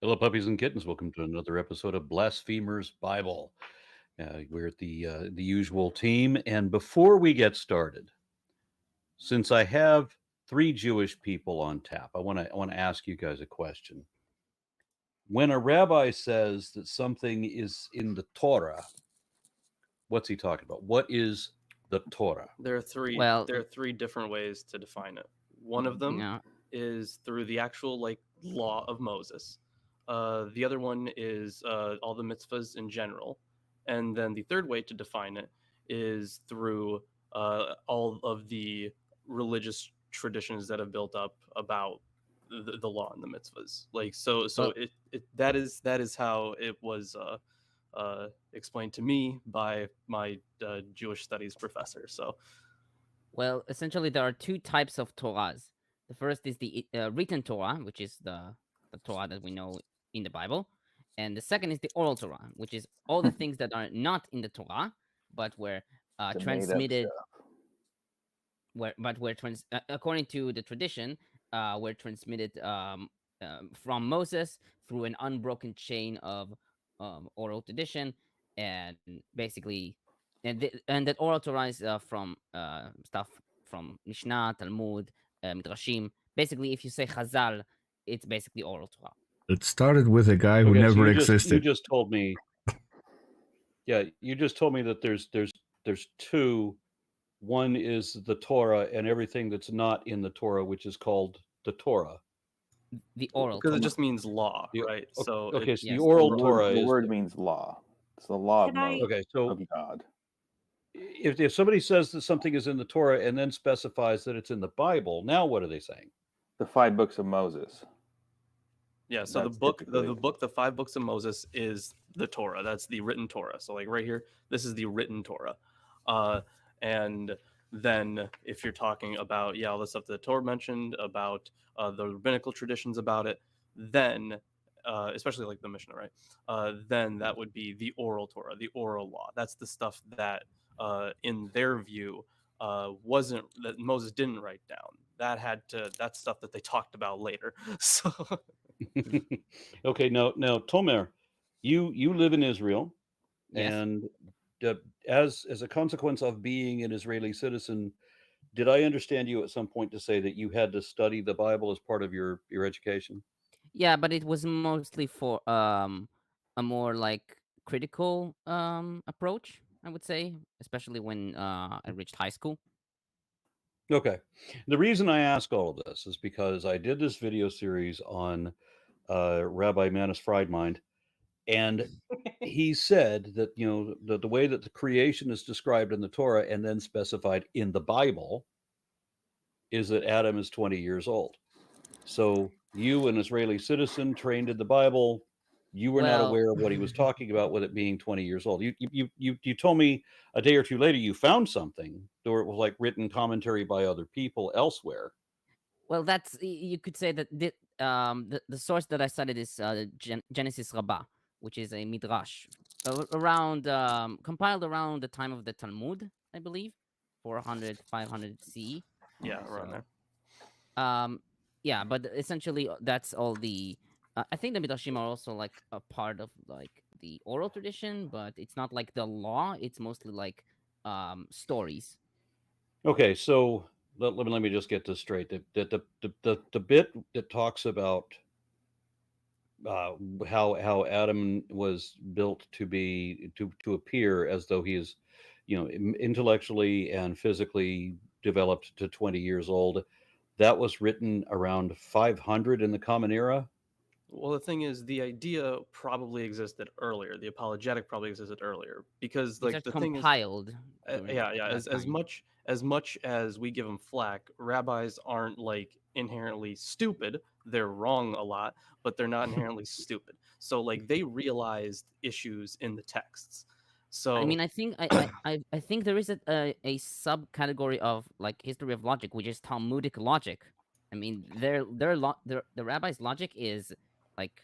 Hello, puppies and kittens. Welcome to another episode of Blasphemers Bible. We're at the usual team, and before we get started, since I have three Jewish people on tap, I want to ask you guys a question. When a rabbi says that something is in the Torah, what's he talking about? What is the Torah? There are three. Well, There are three different ways to define it. One of them yeah, is through the actual law of Moses. The other one is all the mitzvahs in general, and then the third way to define it is through all of the religious traditions that have built up about the law and the mitzvahs. well, That is how it was explained to me by my Jewish studies professor. So well, essentially there are two types of Torahs. The first is the written Torah, which is the Torah that we know in the Bible, and the second is the oral Torah, which is all the things that are not in the Torah, but were The made up transmitted, stuff. according to the tradition, were transmitted from Moses through an unbroken chain of oral tradition, and basically, and that oral Torah is from stuff from Mishnah, Talmud, Midrashim. Basically, if you say Chazal, it's basically oral Torah. It started with a guy who Okay, so never you existed. just told me. Yeah, you just told me that there's two. One is the Torah and everything that's not in the Torah, which is called the Torah. The oral because Torah. it just means law, The- right? o- So okay, so yes. the oral The Torah word, the is word means law. It's the law of Can I- Moses, okay. So of God. if somebody says that something is in the Torah and then specifies that it's in the Bible, now what are they saying? The 5 books of Moses. yeah, so the That's book, typically- the 5 books of Moses is the Torah. That's the written Torah. So like right here, this is the written Torah. And then if you're talking about all the stuff that the Torah mentioned about the rabbinical traditions about it, then especially like the Mishnah, right? Then that would be the oral Torah, the oral law. That's the stuff that in their view wasn't, that Moses didn't write down. That's stuff that they talked about later. So Okay, now Tomer, you live in Israel, Yes. and as a consequence of being an Israeli citizen, did I understand you at some point to say that you had to study the Bible as part of your education? Yeah, but it was mostly for a more like critical approach, I would say, especially when I reached high school. Okay. The reason I ask all of this is because I did this video series on Rabbi Manis Friedmind, and he said that the way that the creation is described in the Torah and then specified in the Bible is that Adam is 20 years old. So you, an Israeli citizen trained in the Bible, you were not Well, aware of what he was talking about with it being 20 years old. You told me a day or two later you found something, or it was like written commentary by other people elsewhere. well, you could say that the source that I cited is Genesis Rabbah, which is a midrash around compiled around the time of the Talmud, I believe, 400 500 CE. yeah, around So, there. yeah, but essentially that's all the. I think the midrashim are also like a part of like the oral tradition, but it's not like the law. It's mostly like stories. Okay, so let me just get this straight. The bit that talks about how Adam was built to appear as though he is, intellectually and physically developed to 20 years old. That was written around 500 in the Common Era. Well, the thing is, the idea probably existed earlier. The apologetic probably existed earlier because, These are like, the thing is, compiled. during yeah. that As time. much as we give them flack, rabbis aren't like inherently stupid. They're wrong a lot, but they're not inherently stupid. So, like, they realized issues in the texts. So, I mean, I think I think there is a subcategory of like history of logic, which is Talmudic logic. I mean, the rabbis' logic is like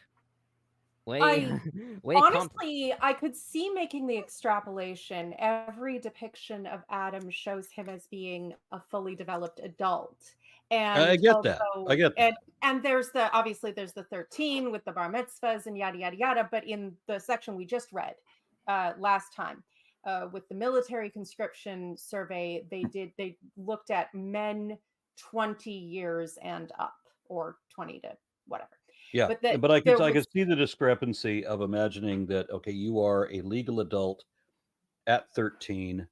way, I way honestly, I could see making the extrapolation. Every depiction of Adam shows him as being a fully developed adult. I And get that. I get that. and there's the obviously there's the 13 with the bar mitzvahs and yada yada yada. But in the section we just read last time, with the military conscription survey, they looked at men 20 years and up, or 20 to whatever. Yeah, But but I there could was see the discrepancy of imagining that, okay, you are a legal adult at 13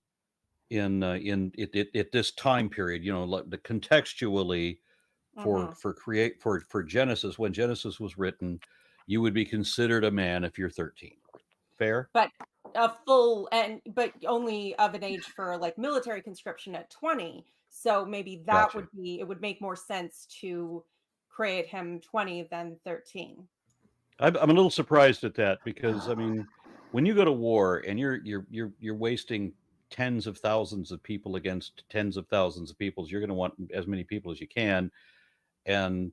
at this time period, you know, like contextually for Genesis, when Genesis was written, you would be considered a man if you're 13. Fair? but a full but only of an age for like military conscription at 20. So maybe that Gotcha. it would make more sense to create him 20 than 13. I'm a little surprised at that, because I mean, when you go to war and you're wasting tens of thousands of people against tens of thousands of people, you're going to want as many people as you can. And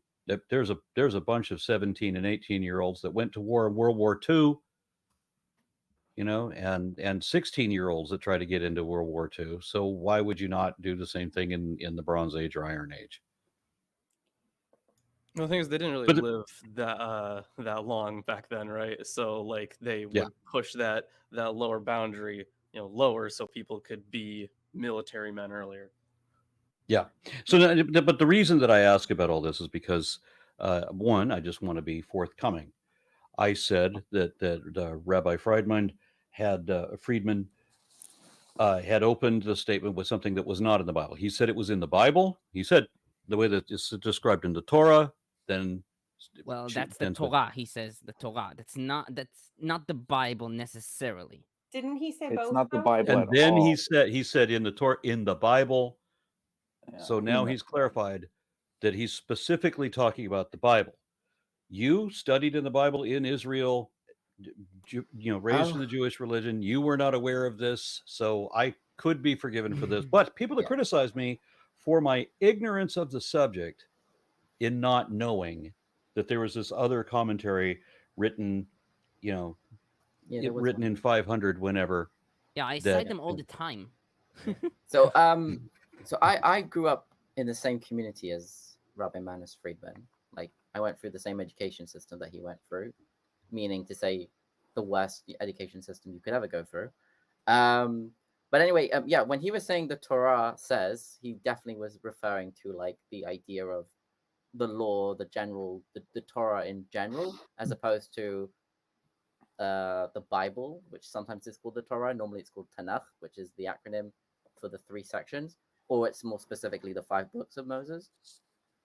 there's a bunch of 17 and 18-year-olds that went to war in World War II, you know, and 16-year-olds that try to get into World War II. So why would you not do the same thing in the Bronze Age or Iron Age? The thing is, they didn't really live that long back then, right? So like they would push that lower boundary, you know, lower, so people could be military men earlier. Yeah. So, but the reason that I ask about all this is because, one, I just want to be forthcoming. I said that Rabbi Friedman had opened the statement with something that was not in the Bible. He said it was in the Bible. He said the way that it's described in the Torah. Then, well, that's the Torah. He says the Torah. That's not the Bible necessarily. Didn't he say It's both? not the Bible And at then all. he said in the Torah, in the Bible. Yeah, so now he's clarified that he's specifically talking about the Bible. You studied in the Bible in Israel, you know, raised in the Jewish religion. You were not aware of this, so I could be forgiven for this. But people that criticize me for my ignorance of the subject, in not knowing that there was this other commentary written, you know, written in 500 whenever. Yeah, I cite them all the time. So I grew up in the same community as Rabbi Manis Friedman. Like, I went through the same education system that he went through, meaning to say the worst education system you could ever go through. But anyway, when he was saying the Torah says, he definitely was referring to like the idea of the law, the Torah in general, as opposed to the Bible, which sometimes is called the Torah. Normally it's called Tanakh, which is the acronym for the 3 sections, or it's more specifically the 5 books of Moses.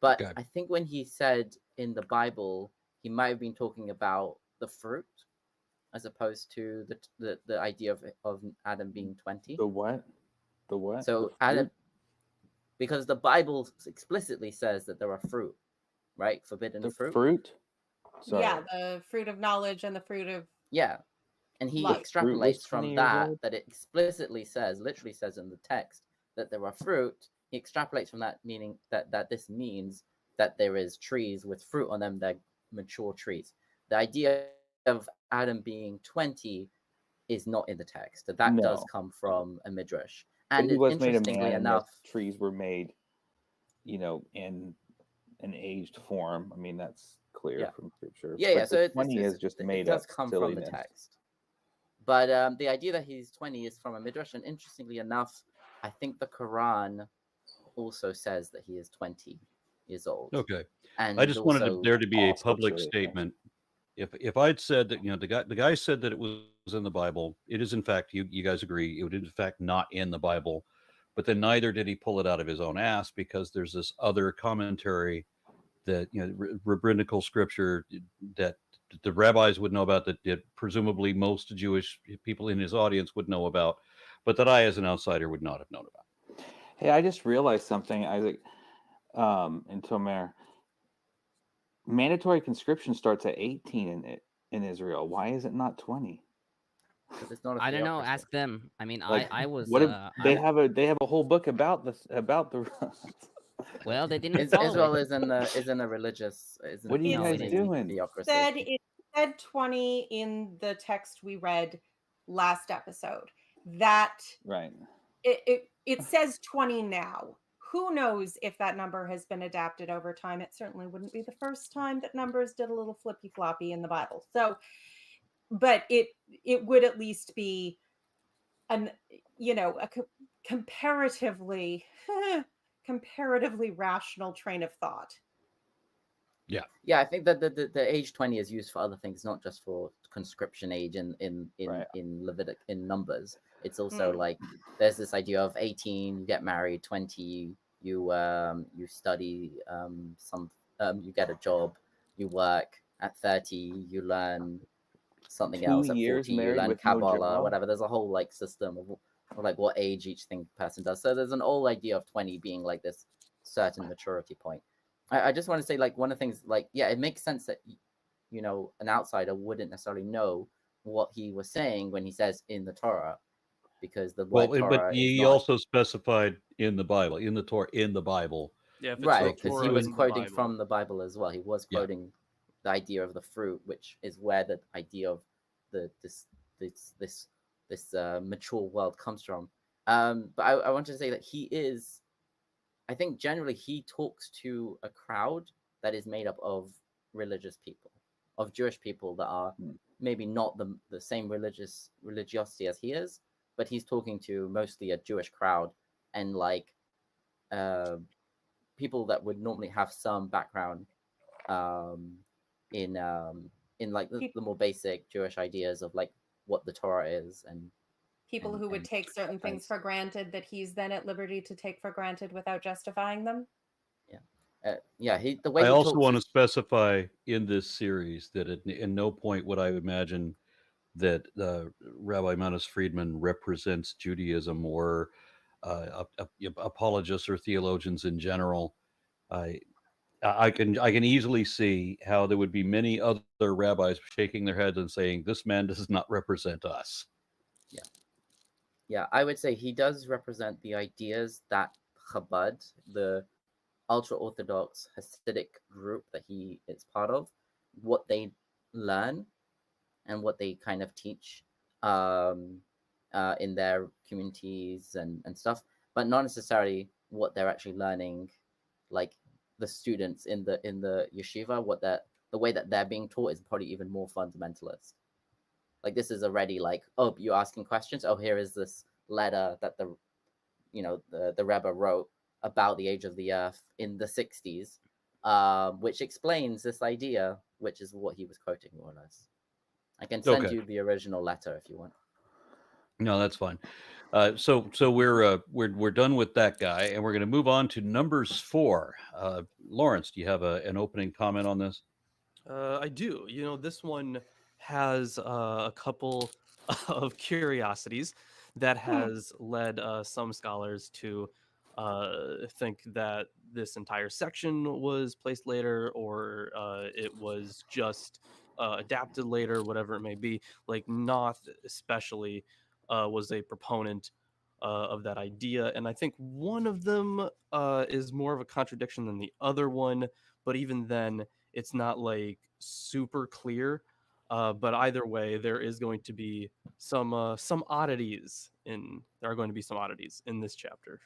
But I think when he said in the Bible, he might have been talking about the fruit, as opposed to the idea of Adam being 20. The what? The what? So Adam, because the Bible explicitly says that there are fruit, right? Forbidden fruit. Fruit? Sorry. Yeah, the fruit of knowledge and the fruit of and he life. extrapolates from that it explicitly says, literally says in the text, that there are fruit. He extrapolates from that, meaning that this means that there is trees with fruit on them, they're mature trees. The idea of Adam being 20 is not in the text. That does come from a midrash. And he was made a interestingly man, enough, and trees were made, you know, in an aged form. I mean, that's clear from scripture. So 20 is just made it up. does come silliness. from the text. But the idea that he's 20 is from a midrash, and interestingly enough, I think the Quran also says that he is 20 years old. Okay, and I just wanted there to be a public statement. If I'd said that, you know, the guy said that it was in the Bible, it is in fact, you guys agree, it was in fact not in the Bible, but then neither did he pull it out of his own ass, because there's this other commentary that, you know, rabbinical scripture that the rabbis would know about, that presumably most Jewish people in his audience would know about, but that I as an outsider would not have known about. Hey, I just realized something, Isaac, and Tomer. Mandatory conscription starts at 18 in Israel. Why is it not 20? It's not I don't know. Ask them. I mean, like, I was. They have a whole book about the. Well, they didn't. Israel isn't a religious. What are you guys doing? Theocracy. Said it said 20 in the text we read last episode. That Right. it says 20 now. Who knows if that number has been adapted over time? It certainly wouldn't be the first time that numbers did a little flippy floppy in the Bible. So, but it would at least be a comparatively rational train of thought. Yeah, I think that the age 20 is used for other things, not just for conscription age in Right. Levitic in Numbers. It's also like there's this idea of 18, you get married, 20, you study you get a job, you work, at 30, you learn something 2 else, at years 40, you married learn with no Kabbalah, job? whatever. There's a whole like system of like what age each person does. So there's an old idea of 20 being like this certain maturity point. I just want to say, like, one of the things, like, yeah, it makes sense that, you know, an outsider wouldn't necessarily know what he was saying when he says in the Torah, because the word Torah but is he not... also specified in the Bible, in the Torah, in the Bible. Yeah, if it's right, the because Torah he was in the quoting Bible. from the Bible as well. He was Yeah. quoting the idea of the fruit, which is where the idea of this mature world comes from. But I want to say that he is, I think generally he talks to a crowd that is made up of religious people, of Jewish people that are maybe not the same religiosity as he is, but he's talking to mostly a Jewish crowd, and like people that would normally have some background in like the more basic Jewish ideas of like what the Torah is, and People who would take certain things for granted that he's then at liberty to take for granted without justifying them. Yeah, the way I he also talks want to is... specify in this series that in no point would I imagine that Rabbi Manis Friedman represents Judaism or apologists or theologians in general. I can easily see how there would be many other rabbis shaking their heads and saying, "This man does not represent us." Yeah, I would say he does represent the ideas that Chabad, the ultra-Orthodox Hasidic group that he is part of, what they learn and what they kind of teach in their communities and stuff, but not necessarily what they're actually learning, like the students in the yeshiva, the way that they're being taught is probably even more fundamentalist. Like this is already like, oh, you're asking questions? Oh, here is this letter that the Rebbe wrote about the age of the earth in the 60s, which explains this idea, which is what he was quoting more or less. I can send you the original letter if you want. No, that's fine. So we're done with that guy, and we're going to move on to Numbers 4. Lawrence, do you have an opening comment on this? I do. You know, this one has a couple of curiosities that has led some scholars to think that this entire section was placed later, or it was just adapted later, whatever it may be. Like Noth especially was a proponent of that idea, and I think one of them is more of a contradiction than the other one, but even then it's not like super clear. But either way, there is going to be some oddities in. There are going to be some oddities in this chapter.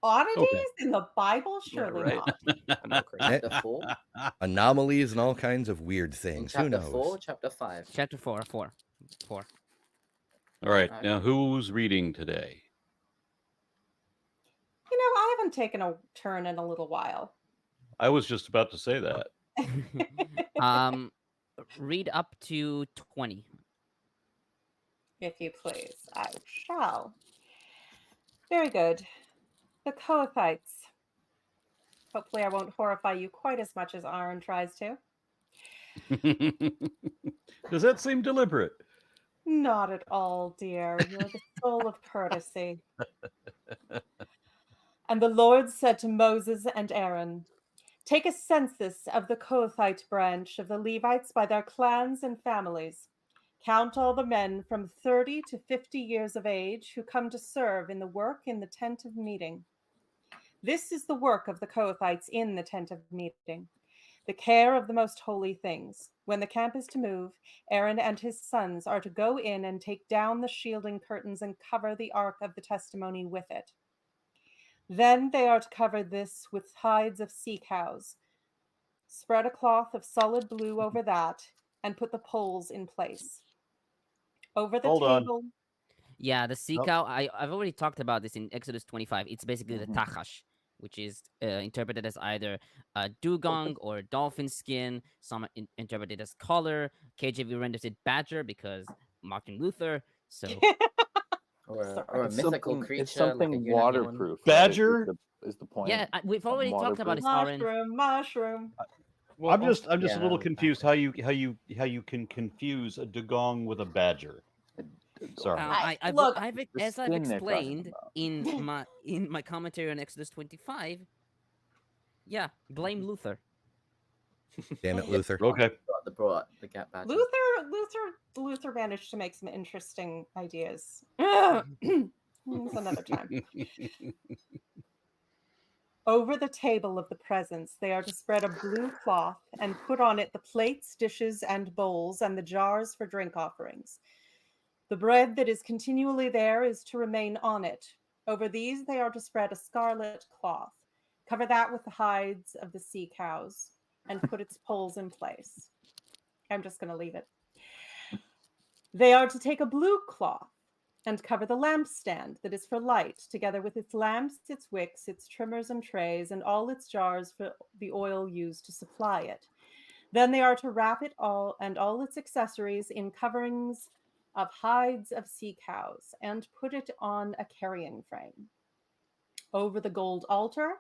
Oddities in the Bible? Surely right. not. I know, crazy. Chapter 4? Anomalies and all kinds of weird things. Who Chapter knows? 4, chapter 5. Chapter 4. All right. Now, who's reading today? You know, I haven't taken a turn in a little while. I was just about to say that. Read up to 20. If you please, I shall. Very good. The Kohathites. Hopefully I won't horrify you quite as much as Aaron tries to. Does that seem deliberate? Not at all, dear. You're the soul of courtesy. And the Lord said to Moses and Aaron, "Take a census of the Kohathite branch of the Levites by their clans and families. Count all the men from 30 to 50 years of age who come to serve in the work in the tent of meeting. This is the work of the Kohathites in the tent of meeting. the care of the most holy things. When the camp is to move, Aaron and his sons are to go in and take down the shielding curtains and cover the ark of the testimony with it. Then they are to cover this with hides of sea cows. Spread a cloth of solid blue over that and put the poles in place. Over the Hold on. table. Yeah, the sea Nope. cow. I've already talked about this in Exodus 25. It's basically the tachash, which is interpreted as either a dugong or dolphin skin. Some interpret it as collar. KJV renders it badger because Martin Luther. So Or a It's mythical something, creature. it's something like a unicorn. waterproof. Badger? Right? Is the point? yeah, we've already talked about this, waterproof. Aaron. Mushroom. Well, I'm just a yeah, little no, confused how you can confuse a dugong with a badger. Sorry. I've Look, as I've skin they're talking explained about. in my commentary on Exodus 25. Yeah, blame Luther. Damn it, Luther. Okay. brought the cat back. Luther managed to make some interesting ideas. It's another time. Over the table of the presence, they are to spread a blue cloth and put on it the plates, dishes, and bowls, and the jars for drink offerings. The bread that is continually there is to remain on it. Over these, they are to spread a scarlet cloth. Cover that with the hides of the sea cows and put its poles in place. I'm just going to leave it. They are to take a blue cloth and cover the lampstand that is for light, together with its lamps, its wicks, its trimmers and trays, and all its jars for the oil used to supply it. Then they are to wrap it all and all its accessories in coverings of hides of sea cows and put it on a carrying frame. Over the gold altar,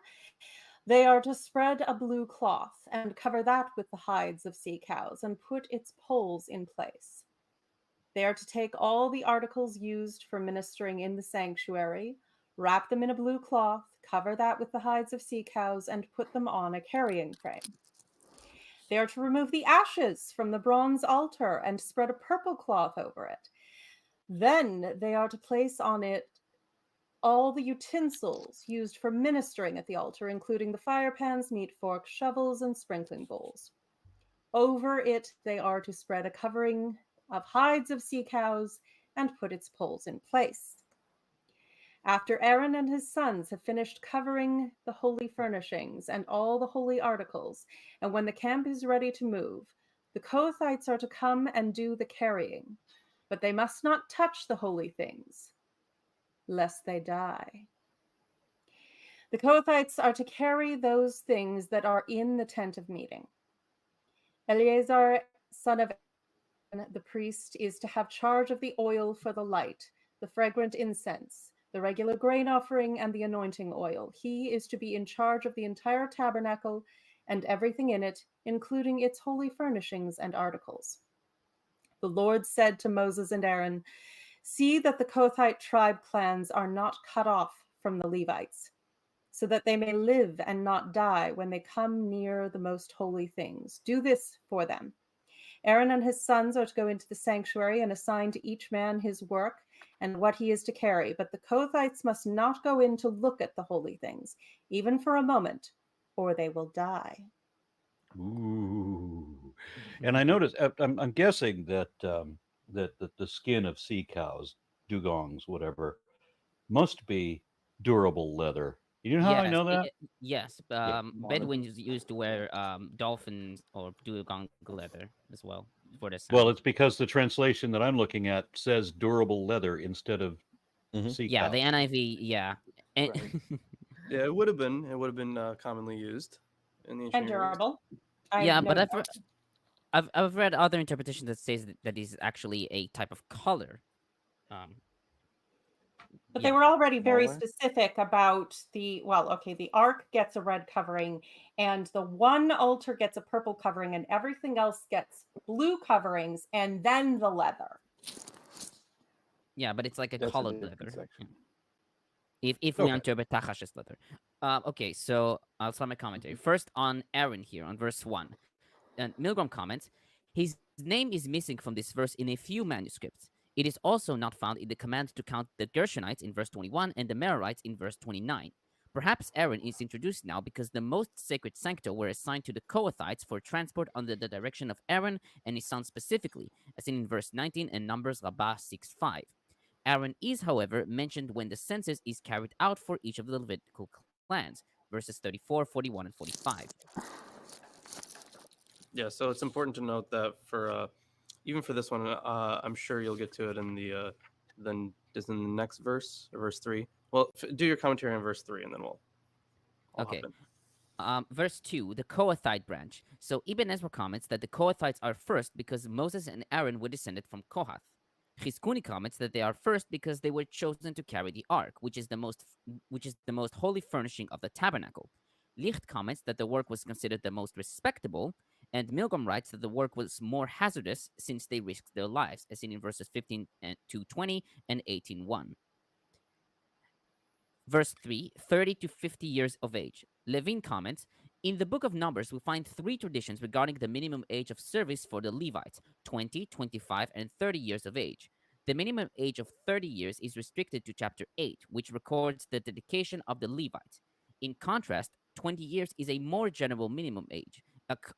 they are to spread a blue cloth and cover that with the hides of sea cows and put its poles in place. They are to take all the articles used for ministering in the sanctuary, wrap them in a blue cloth, cover that with the hides of sea cows, and put them on a carrying frame. They are to remove the ashes from the bronze altar and spread a purple cloth over it. Then they are to place on it all the utensils used for ministering at the altar, including the fire pans, meat forks, shovels, and sprinkling bowls. Over it, they are to spread a covering of hides of sea cows and put its poles in place. After Aaron and his sons have finished covering the holy furnishings and all the holy articles, and when the camp is ready to move, the Kohathites are to come and do the carrying, but they must not touch the holy things, lest they die. The Kohathites are to carry those things that are in the tent of meeting. Eleazar, son of Aaron, the priest, is to have charge of the oil for the light, the fragrant incense, the regular grain offering, and the anointing oil. He is to be in charge of the entire tabernacle and everything in it, including its holy furnishings and articles. The Lord said to Moses and Aaron, "See that the Kohathite tribe clans are not cut off from the Levites, so that they may live and not die when they come near the most holy things. Do this for them. Aaron and his sons are to go into the sanctuary and assign to each man his work and what he is to carry, but the Kohathites must not go in to look at the holy things, even for a moment, or they will die." Ooh. And I noticed, I'm guessing that that the skin of sea cows, dugongs, whatever, must be durable leather. You know how I know that? Yes. Bedouins used to wear dolphin or dugong leather as well for the sound. Well, it's because the translation that I'm looking at says durable leather instead of sea yeah, cows. the NIV, yeah. And, Right. Yeah, it would have been commonly used in the ancient And Near East. durable. yeah, but I've read other interpretations that says that is actually a type of color. But yeah. they were already very Smaller? specific about the ark gets a red covering, and the one altar gets a purple covering, and everything else gets blue coverings, and then the leather. Yeah, but it's like a That's a colored different leather. section. If we Okay. interpret Tachash's leather. Okay, so I'll start my commentary. First on Aaron here, on verse 1. And Milgrom comments, his name is missing from this verse in a few manuscripts. It is also not found in the command to count the Gershonites in verse 21 and the Merarites in verse 29. Perhaps Aaron is introduced now because the most sacred sancta were assigned to the Kohathites for transport under the direction of Aaron and his sons specifically, as seen in verse 19 and Numbers Rabbah 6:5. Aaron is, however, mentioned when the census is carried out for each of the Levitical clans, verses 34, 41, and 45. Yeah, so it's important to note that for even for this one, I'm sure you'll get to it in the then is in the next verse, or verse 3. Well, do your commentary on verse 3, and then I'll Okay. hop in. Verse 2, the Kohathite branch. So Ibn Ezra comments that the Kohathites are first because Moses and Aaron were descended from Kohath. Chizkuni comments that they are first because they were chosen to carry the ark, which is the most holy furnishing of the tabernacle. Licht comments that the work was considered the most respectable, and Milgrom writes that the work was more hazardous since they risked their lives, as seen in verses 15 to 20 and 18:1. Verse 3, 30 to 50 years of age. Levine comments, in the book of Numbers, we find 3 traditions regarding the minimum age of service for the Levites, 20, 25, and 30 years of age. The minimum age of 30 years is restricted to chapter 8, which records the dedication of the Levites. In contrast, 20 years is a more general minimum age,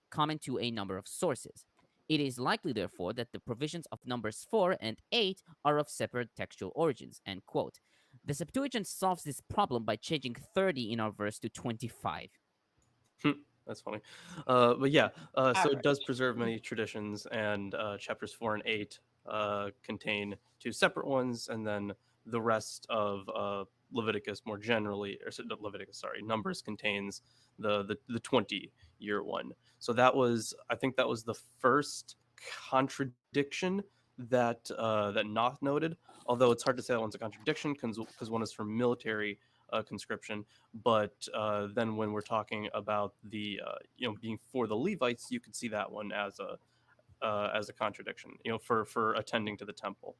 common to a number of sources. It is likely, therefore, that the provisions of Numbers 4 and 8 are of separate textual origins, end quote. The Septuagint solves this problem by changing 30 in our verse to 25. That's funny. But yeah, so it does Average. preserve many traditions, and chapters 4 and 8 contain 2 separate ones, and then the rest of Leviticus more generally, or not Leviticus, sorry, Numbers contains the 20-year one. So I think that was the first contradiction that that Noth noted. Although it's hard to say that one's a contradiction because one is from military conscription, but then when we're talking about the being for the Levites, you could see that one as a contradiction. For attending to the temple.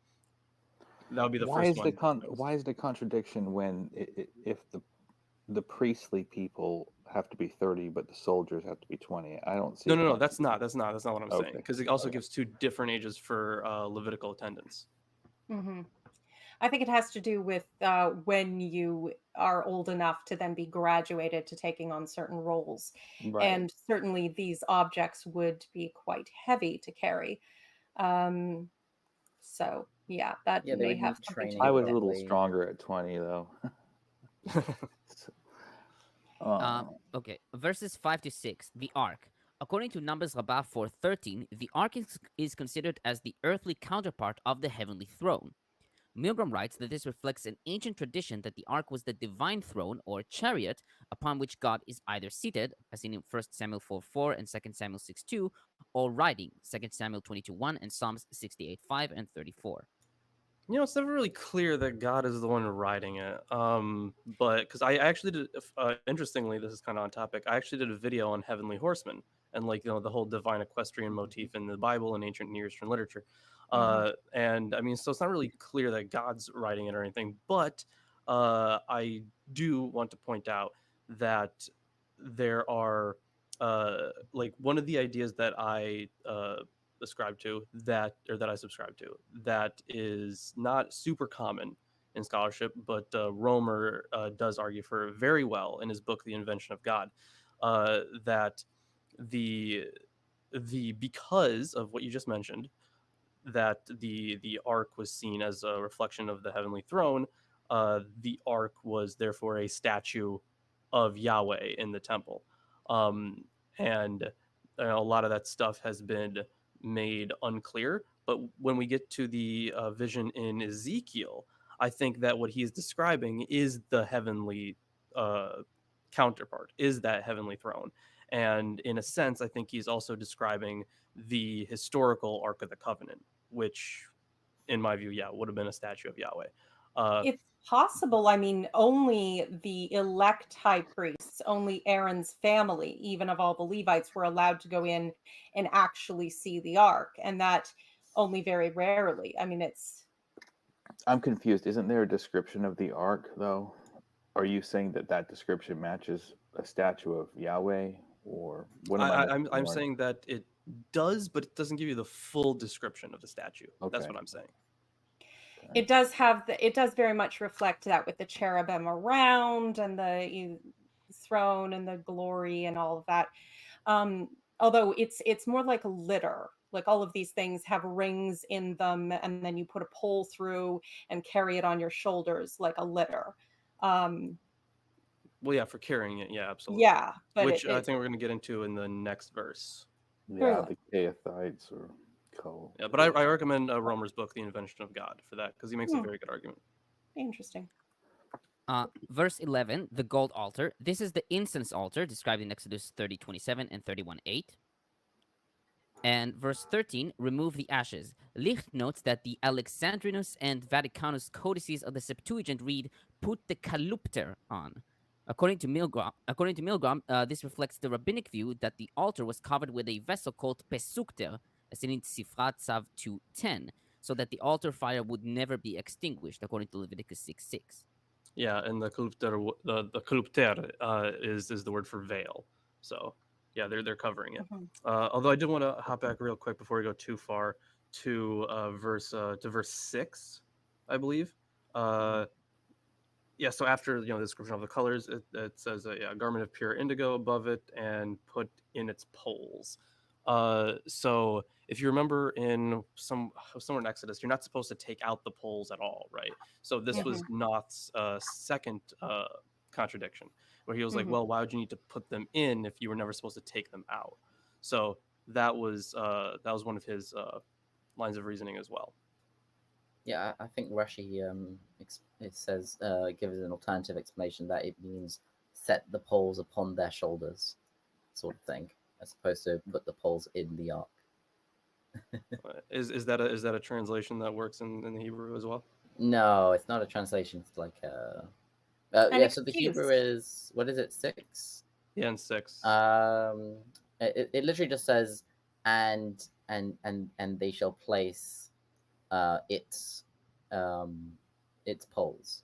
That would be the first one. Why is the contradiction when if the priestly people have to be 30, but the soldiers have to be 20? I don't see. No, that's not what I'm saying, Okay. because it also gives 2 different ages for Levitical attendance. Mm-hmm. I think it has to do with when you are old enough to then be graduated to taking on certain roles. Right. And certainly these objects would be quite heavy to carry. So yeah, that Yeah, they may would have need something to training. I do was with a it. little stronger at 20, though. Okay, verses 5 to 6, the ark. According to Numbers Rabbah 4:13, the ark is considered as the earthly counterpart of the heavenly throne. Milgrom writes that this reflects an ancient tradition that the ark was the divine throne or chariot upon which God is either seated, as in 1 Samuel 4:4 and 2 Samuel 6:2, or riding, 2 Samuel 22:1 and Psalms 68:5 and 34. It's never really clear that God is the one riding it. But because I actually did, interestingly, this is kind of on topic. I actually did a video on heavenly horsemen and the whole divine equestrian motif in the Bible and ancient Near Eastern literature. And I mean, so it's not really clear that God's riding it or anything. But I do want to point out that there are one of the ideas that I subscribe to that I subscribe to that is not super common in scholarship, but Romer does argue for very well in his book The Invention of God that the because of what you just mentioned, that the ark was seen as a reflection of the heavenly throne, the ark was therefore a statue of Yahweh in the temple, and a lot of that stuff has been made unclear. But when we get to the vision in Ezekiel, I think that what he is describing is the heavenly counterpart, is that heavenly throne. And in a sense, I think he's also describing the historical Ark of the Covenant, which, in my view, would have been a statue of Yahweh. It's possible. I mean, only the elect high priests, only Aaron's family, even of all the Levites, were allowed to go in and actually see the ark, and that only very rarely. I mean, I'm confused. Isn't there a description of the ark, though? Are you saying that description matches a statue of Yahweh, or what? I'm saying that it does, but it doesn't give you the full description of the statue. Okay. That's what I'm saying. It does have it does very much reflect that with the cherubim around and the throne and the glory and all of that. Although it's more like a litter. Like all of these things have rings in them, and then you put a pole through and carry it on your shoulders like a litter. Well, yeah, for carrying it, yeah, absolutely. Yeah, but Which I think we're going to get into in the next verse. Yeah, the Keithites or co. Yeah, but I recommend Romer's book, The Invention of God, for that, because he makes a very good argument. Interesting. Verse 11, the gold altar. This is the incense altar described in Exodus 30:27 and 31:8. And verse 13, remove the ashes. Licht notes that the Alexandrinus and Vaticanus codices of the Septuagint read, put the kalupter on. According to Milgrom, this reflects the rabbinic view that the altar was covered with a vessel called pesukter, as in Sifrat Tzav 2:10, so that the altar fire would never be extinguished, according to Leviticus 6:6. Yeah, and the kalupter is the word for veil. So yeah, they're covering it. Although I did want to hop back real quick before we go too far to verse 6, I believe. Yeah, so after the description of the colors, it says a garment of pure indigo above it and put in its poles. So if you remember in somewhere in Exodus, you're not supposed to take out the poles at all, right? So this was Noth's second contradiction, where he was like, well, why would you need to put them in if you were never supposed to take them out? So that was one of his lines of reasoning as well. Yeah, I think Rashi it says gives an alternative explanation that it means set the poles upon their shoulders, sort of thing, as opposed to put the poles in the ark. Is that a translation that works in the Hebrew as well? No, it's not a translation. It's like yeah. So the Hebrew is, what is it, 6? Yeah, and 6. It literally just says and they shall place its poles.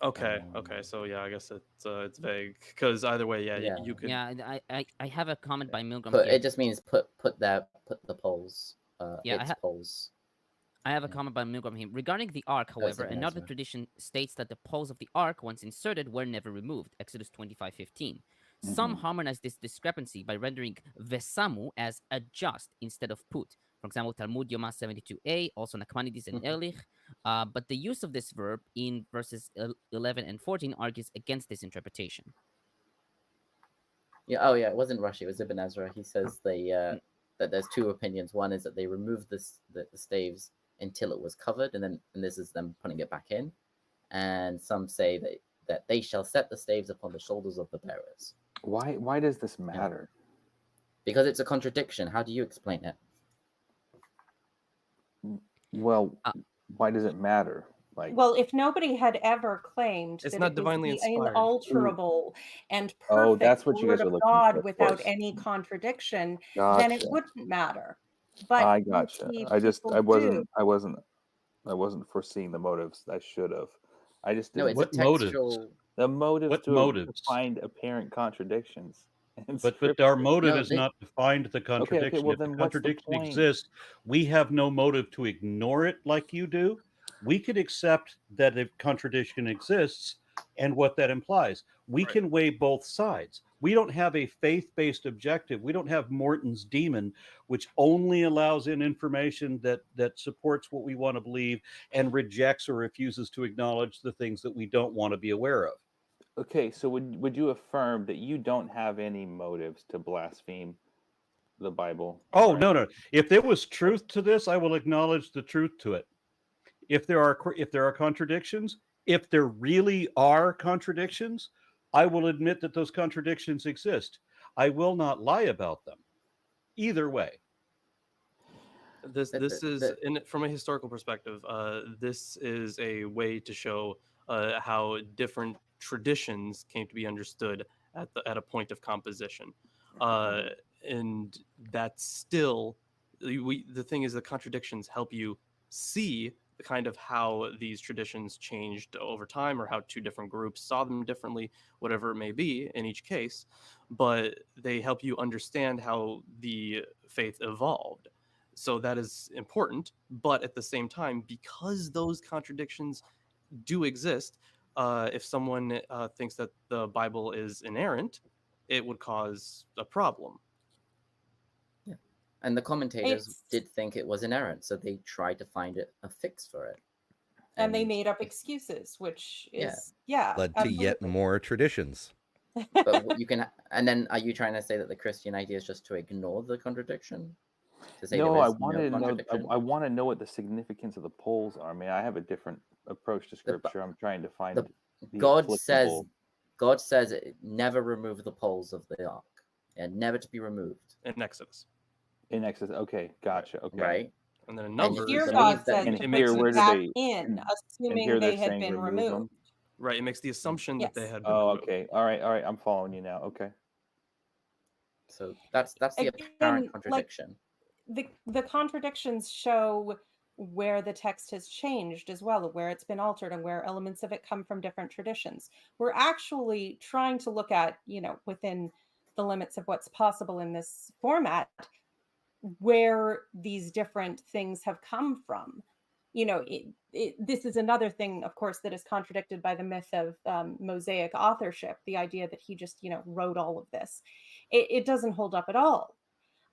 Okay. So yeah, I guess it's vague because either way, you could. Yeah, I have a comment by Milgrom. It just means put the poles. Poles. I have a comment by Milgrom here. Regarding the ark, however, another tradition states that the poles of the ark, once inserted, were never removed. Exodus 25:15. Some harmonize this discrepancy by rendering vesamu as adjust instead of put. For example, Talmud Yoma 72a, also Nachmanides and Ehrlich. But the use of this verb in verses 11 and 14 argues against this interpretation. Yeah. Oh, yeah. It wasn't Rashi. It was Ibn Ezra. He says that there's two opinions. One is that they removed the staves until it was covered, and this is them putting it back in. And some say that they shall set the staves upon the shoulders of the bearers. Why does this matter? Because it's a contradiction. How do you explain it? Well, why does it matter? Well, if nobody had ever claimed it's that not it divinely was the inspired. unalterable and perfect that's what you guys word are of looking God for, of without course. any contradiction, then it wouldn't matter. But I gotcha. I wasn't foreseeing the motives. I should have. I just didn't. No, it's a textual. The motive What to motives? find apparent contradictions. But our motive is not to find the contradiction. well, if the then what's the contradiction point? exists, we have no motive to ignore it like you do. We could accept that if contradiction exists and what that implies. We can weigh both sides. We don't have a faith-based objective. We don't have Morton's demon, which only allows in information that supports what we want to believe and rejects or refuses to acknowledge the things that we don't want to be aware of. Okay, so would you affirm that you don't have any motives to blaspheme the Bible? Oh, no. If there was truth to this, I will acknowledge the truth to it. If there are contradictions, if there really are contradictions, I will admit that those contradictions exist. I will not lie about them. Either way. This is from a historical perspective. This is a way to show how different traditions came to be understood at a point of composition, and that's still the thing is the contradictions help you see the kind of how these traditions changed over time, or how two different groups saw them differently, whatever it may be in each case. But they help you understand how the faith evolved. So that is important, but at the same time, because those contradictions do exist, if someone thinks that the Bible is inerrant, it would cause a problem. Yeah. And the commentators It's- did think it was inerrant, so they tried to find a fix for it. and they made up excuses, which is Led to yet absolutely. more traditions. But what you can, and then are you trying to say that the Christian idea is just to ignore the contradiction? To say No, there I is wanted to know. contradiction? I want to know what the significance of the poles are. I mean, I have a different approach to scripture. I'm trying to find the God says, applicable- God says, never remove the poles of the ark, and never to be removed. In Exodus, in Exodus. Okay, gotcha. Okay, Right? and then in And Numbers, you Here believe God that- says and to it put makes here, them where do back they? in, And assuming here they they're had saying been remove removed. them. right, it makes the assumption that they Yes. had been Oh, removed. okay. All right. I'm following you now. Okay. So that's the Again, apparent like, contradiction. The contradictions show where the text has changed as well, where it's been altered, and where elements of it come from different traditions. We're actually trying to look at, within the limits of what's possible in this format, where these different things have come from. This is another thing, of course, that is contradicted by the myth of Mosaic authorship, the idea that he just, wrote all of this. It doesn't hold up at all.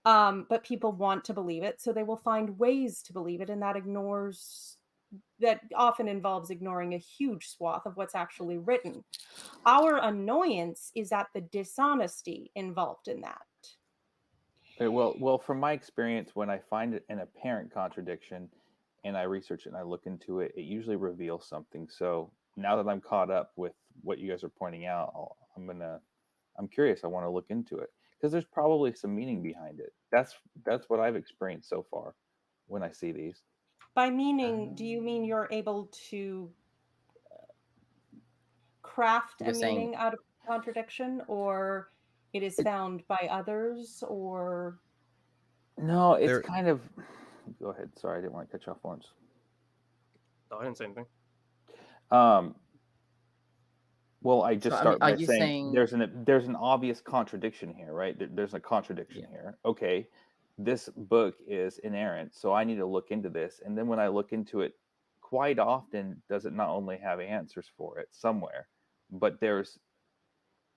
But people want to believe it, so they will find ways to believe it, and that often involves ignoring a huge swath of what's actually written. Our annoyance is at the dishonesty involved in that. Well, from my experience, when I find an apparent contradiction and I research it and I look into it, it usually reveals something. So now that I'm caught up with what you guys are pointing out, I'm curious. I want to look into it because there's probably some meaning behind it. That's what I've experienced so far when I see these. By meaning, do you mean you're able to craft a You're saying- meaning out of contradiction, or it is found by others, or? No, it's There- kind of. Go ahead. Sorry, I didn't want to cut you off, Lawrence. Oh, I didn't say anything. Well, I just So, I start mean, by are you saying saying- there's an obvious contradiction here, right? There's a contradiction Yeah. here. Okay, this book is inerrant, so I need to look into this. And then when I look into it, quite often does it not only have answers for it somewhere, but there's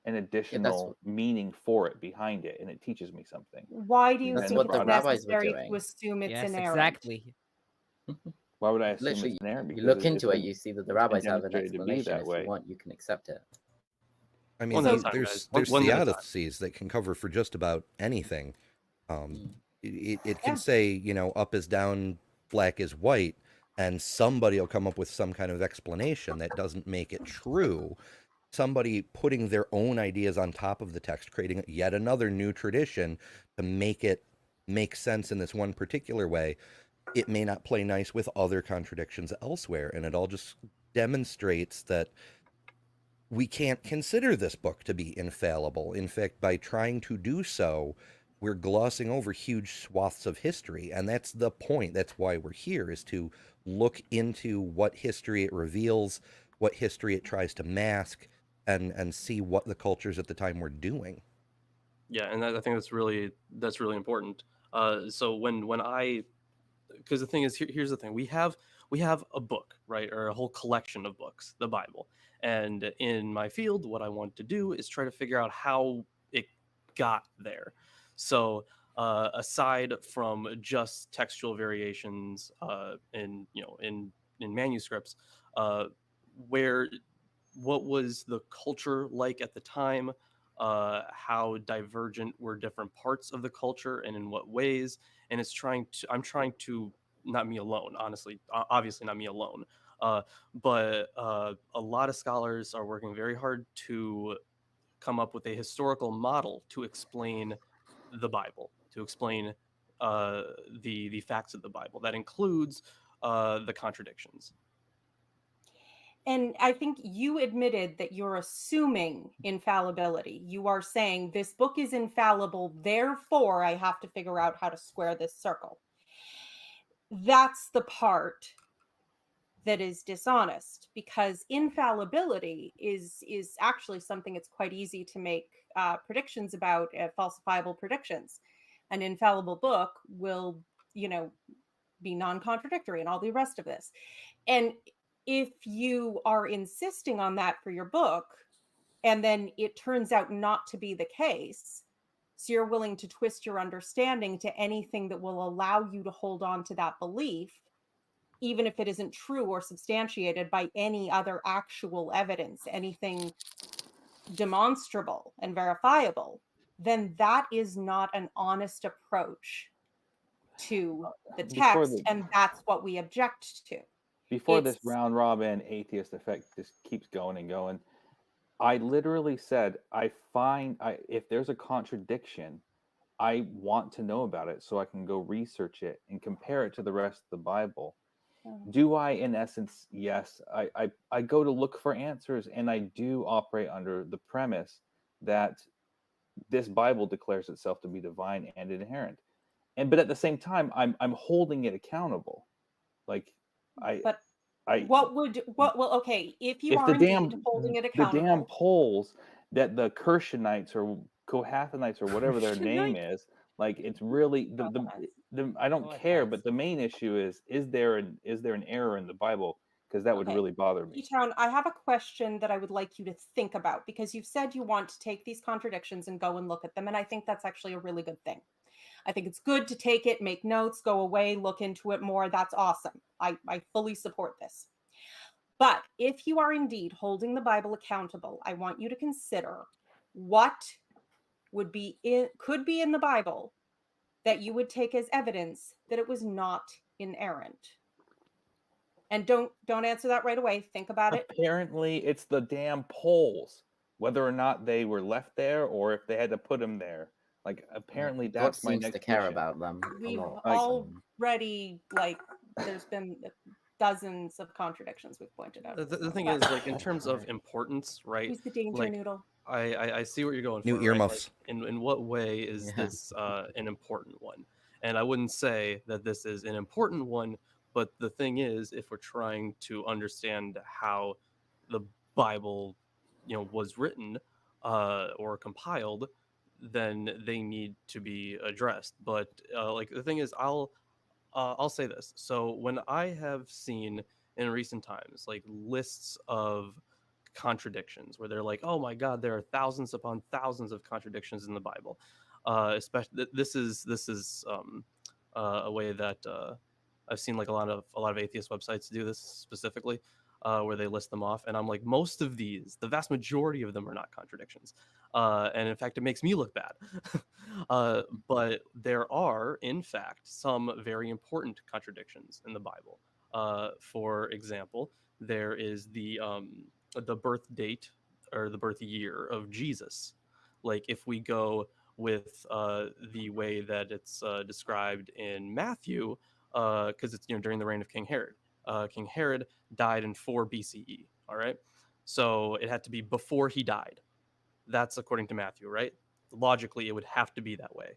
an additional meaning for it behind it, and it teaches me something. Why do you That's think what it's the rabbis were necessary doing. to assume it's Yes, inerrant? exactly. Why would I assume Literally, it's inerrant? you Because look it's into it, been- you see that the rabbis have an demonstrated to be explanation. that If way. you want, you can accept it. I mean, One at a time, there's guys. there's One at a time. theodicies that can cover for just about anything. It can Yeah. say, up is down, black is white, and somebody will come up with some kind of explanation that doesn't make it true. Somebody putting their own ideas on top of the text, creating yet another new tradition to make it make sense in this one particular way. It may not play nice with other contradictions elsewhere, and it all just demonstrates that we can't consider this book to be infallible. In fact, by trying to do so, we're glossing over huge swaths of history, and that's the point. That's why we're here, is to look into what history it reveals, what history it tries to mask, and see what the cultures at the time were doing. Yeah, and I think that's really important. So when I, because the thing is, here's the thing: we have a book, right, or a whole collection of books, the Bible. And in my field, what I want to do is try to figure out how it got there. So aside from just textual variations in manuscripts, what was the culture like at the time? How divergent were different parts of the culture, and in what ways? And I'm trying to, not me alone, honestly, obviously not me alone, but a lot of scholars are working very hard to come up with a historical model to explain the Bible, to explain the facts of the Bible. That includes the contradictions. And I think you admitted that you're assuming infallibility. You are saying this book is infallible, therefore I have to figure out how to square this circle. That's the part that is dishonest, because infallibility is actually something it's quite easy to make predictions about, falsifiable predictions. An infallible book will be non-contradictory and all the rest of this. And if you are insisting on that for your book, and then it turns out not to be the case, so you're willing to twist your understanding to anything that will allow you to hold on to that belief, even if it isn't true or substantiated by any other actual evidence, anything demonstrable and verifiable, then that is not an honest approach to the text, and that's what we object to. Before this round robin atheist effect just keeps going and going, I literally said, if there's a contradiction, I want to know about it so I can go research it and compare it to the rest of the Bible. Do I, in essence? Yes. I go to look for answers, and I do operate under the premise that this Bible declares itself to be divine and inherent. But at the same time, I'm holding it accountable. Like okay, if you are indeed holding it accountable, the damn polls that the Kershonites or Kohathanites or whatever their name is, like, it's really I don't care, but the main issue is there an error in the Bible? Because that would really bother me. Town, I have a question that I would like you to think about, because you've said you want to take these contradictions and go and look at them, and I think that's actually a really good thing. I think it's good to take it, make notes, go away, look into it more. That's awesome. I fully support this. But if you are indeed holding the Bible accountable, I want you to consider what could be in the Bible that you would take as evidence that it was not inerrant. And don't answer that right away. Think about it. Apparently, it's the damn polls, whether or not they were left there or if they had to put them there. Like, apparently, that's my next to care about them. We've already, there's been dozens of contradictions we've pointed out. The thing is, like, in terms of importance, right? Who's the danger noodle? I see what you're going for. New earmuffs. Right? Like, in what way is this an important one? And I wouldn't say that this is an important one, but the thing is, if we're trying to understand how the Bible, was written or compiled, then they need to be addressed. But the thing is, I'll say this. So when I have seen in recent times like lists of contradictions where they're like, oh my God, there are thousands upon thousands of contradictions in the Bible. Especially this is a way that I've seen like a lot of atheist websites do this specifically, where they list them off, and I'm like, most of these, the vast majority of them are not contradictions, and in fact, it makes me look bad. But there are, in fact, some very important contradictions in the Bible. For example, there is the birth date or the birth year of Jesus. Like, if we go with the way that it's described in Matthew, because it's during the reign of King Herod. King Herod died in 4 BCE. All right, so it had to be before he died. That's according to Matthew, right? Logically, it would have to be that way.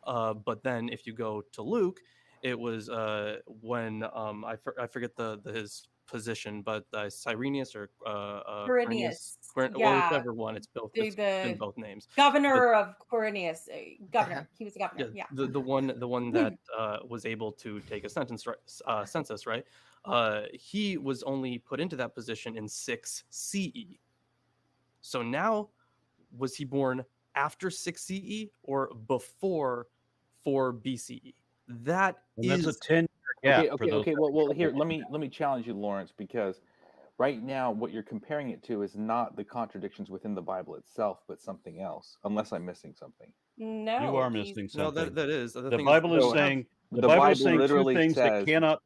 But then if you go to Luke, it was when I forget his position, but Cyrenius or Quirinius. Whichever one. It's both. It's in both names. Governor of Quirinius. Governor. He was a governor. Yeah. The one that was able to take a census, right? He was only put into that position in 6 CE. So now, was he born after 6 CE or before 4 BCE? That's a 10-year gap. Okay. Well, here, let me challenge you, Lawrence, because right now what you're comparing it to is not the contradictions within the Bible itself, but something else. Unless I'm missing something. No, you are missing something. No, that is. The Bible is saying the Bible is saying two things that cannot.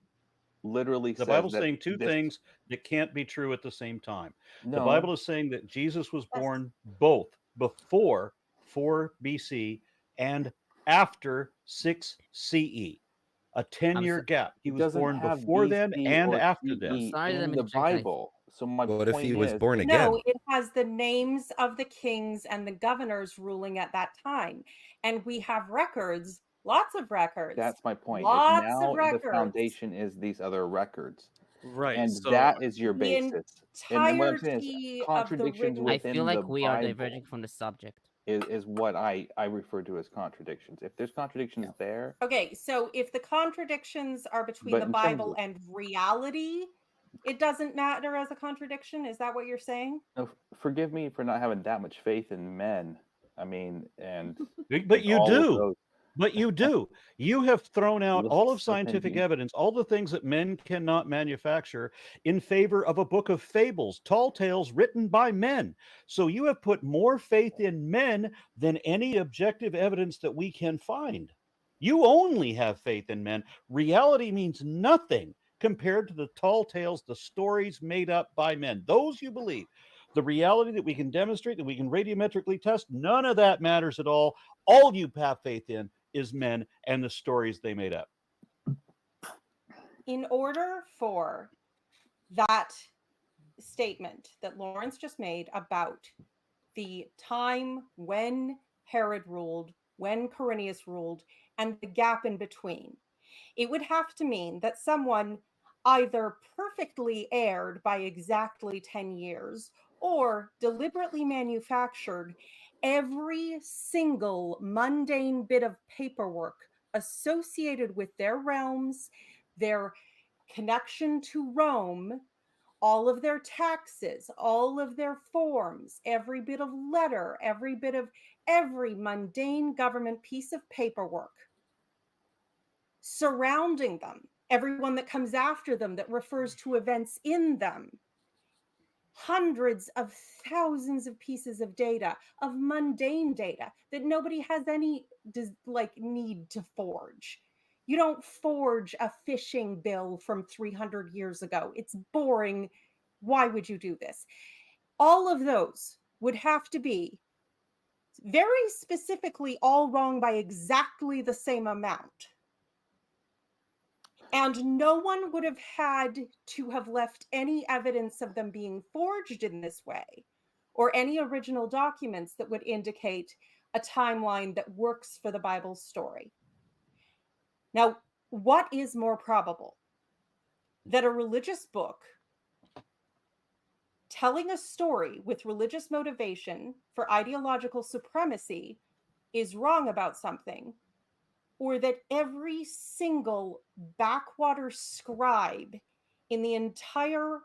Literally, the Bible is saying two things that can't be true at the same time. No. The Bible is saying that Jesus was born both before 4 BC and after 6 CE. A 10-year gap. He was born before then and after then. In the Bible. So my what if he was is, born again? No, it has the names of the kings and the governors ruling at that time, and we have records. Lots of records. That's my point. Lots now of records. The foundation is these other records. Right. And so that is your basis. And what I'm saying is contradictions I within feel like the we Bible. are diverging from the subject. is what I refer to as contradictions. If there's contradictions there, Okay, so if the contradictions are between But the in terms Bible of- and reality, it doesn't matter as a contradiction. Is that what you're saying? no, forgive me for not having that much faith in men. I mean, and But you all of do. those- But you do. You have thrown out all of Licht's scientific opinion. evidence, all the things that men cannot manufacture in favor of a book of fables, tall tales written by men. So you have put more faith in men than any objective evidence that we can find. You only have faith in men. Reality means nothing compared to the tall tales, the stories made up by men. Those you believe. The reality that we can demonstrate, that we can radiometrically test, none of that matters at all. All you have faith in is men and the stories they made up. In order for that statement that Lawrence just made about the time when Herod ruled, when Quirinius ruled, and the gap in between, it would have to mean that someone either perfectly erred by exactly 10 years or deliberately manufactured every single mundane bit of paperwork associated with their realms, their connection to Rome, all of their taxes, all of their forms, every bit of letter, every mundane government piece of paperwork surrounding them, everyone that comes after them that refers to events in them, hundreds of thousands of pieces of data, of mundane data that nobody has any need to forge. You don't forge a fishing bill from 300 years ago. It's boring. Why would you do this? All of those would have to be very specifically all wrong by exactly the same amount. And no one would have had to have left any evidence of them being forged in this way, or any original documents that would indicate a timeline that works for the Bible's story. Now, what is more probable? That a religious book telling a story with religious motivation for ideological supremacy is wrong about something, or that every single backwater scribe in the entire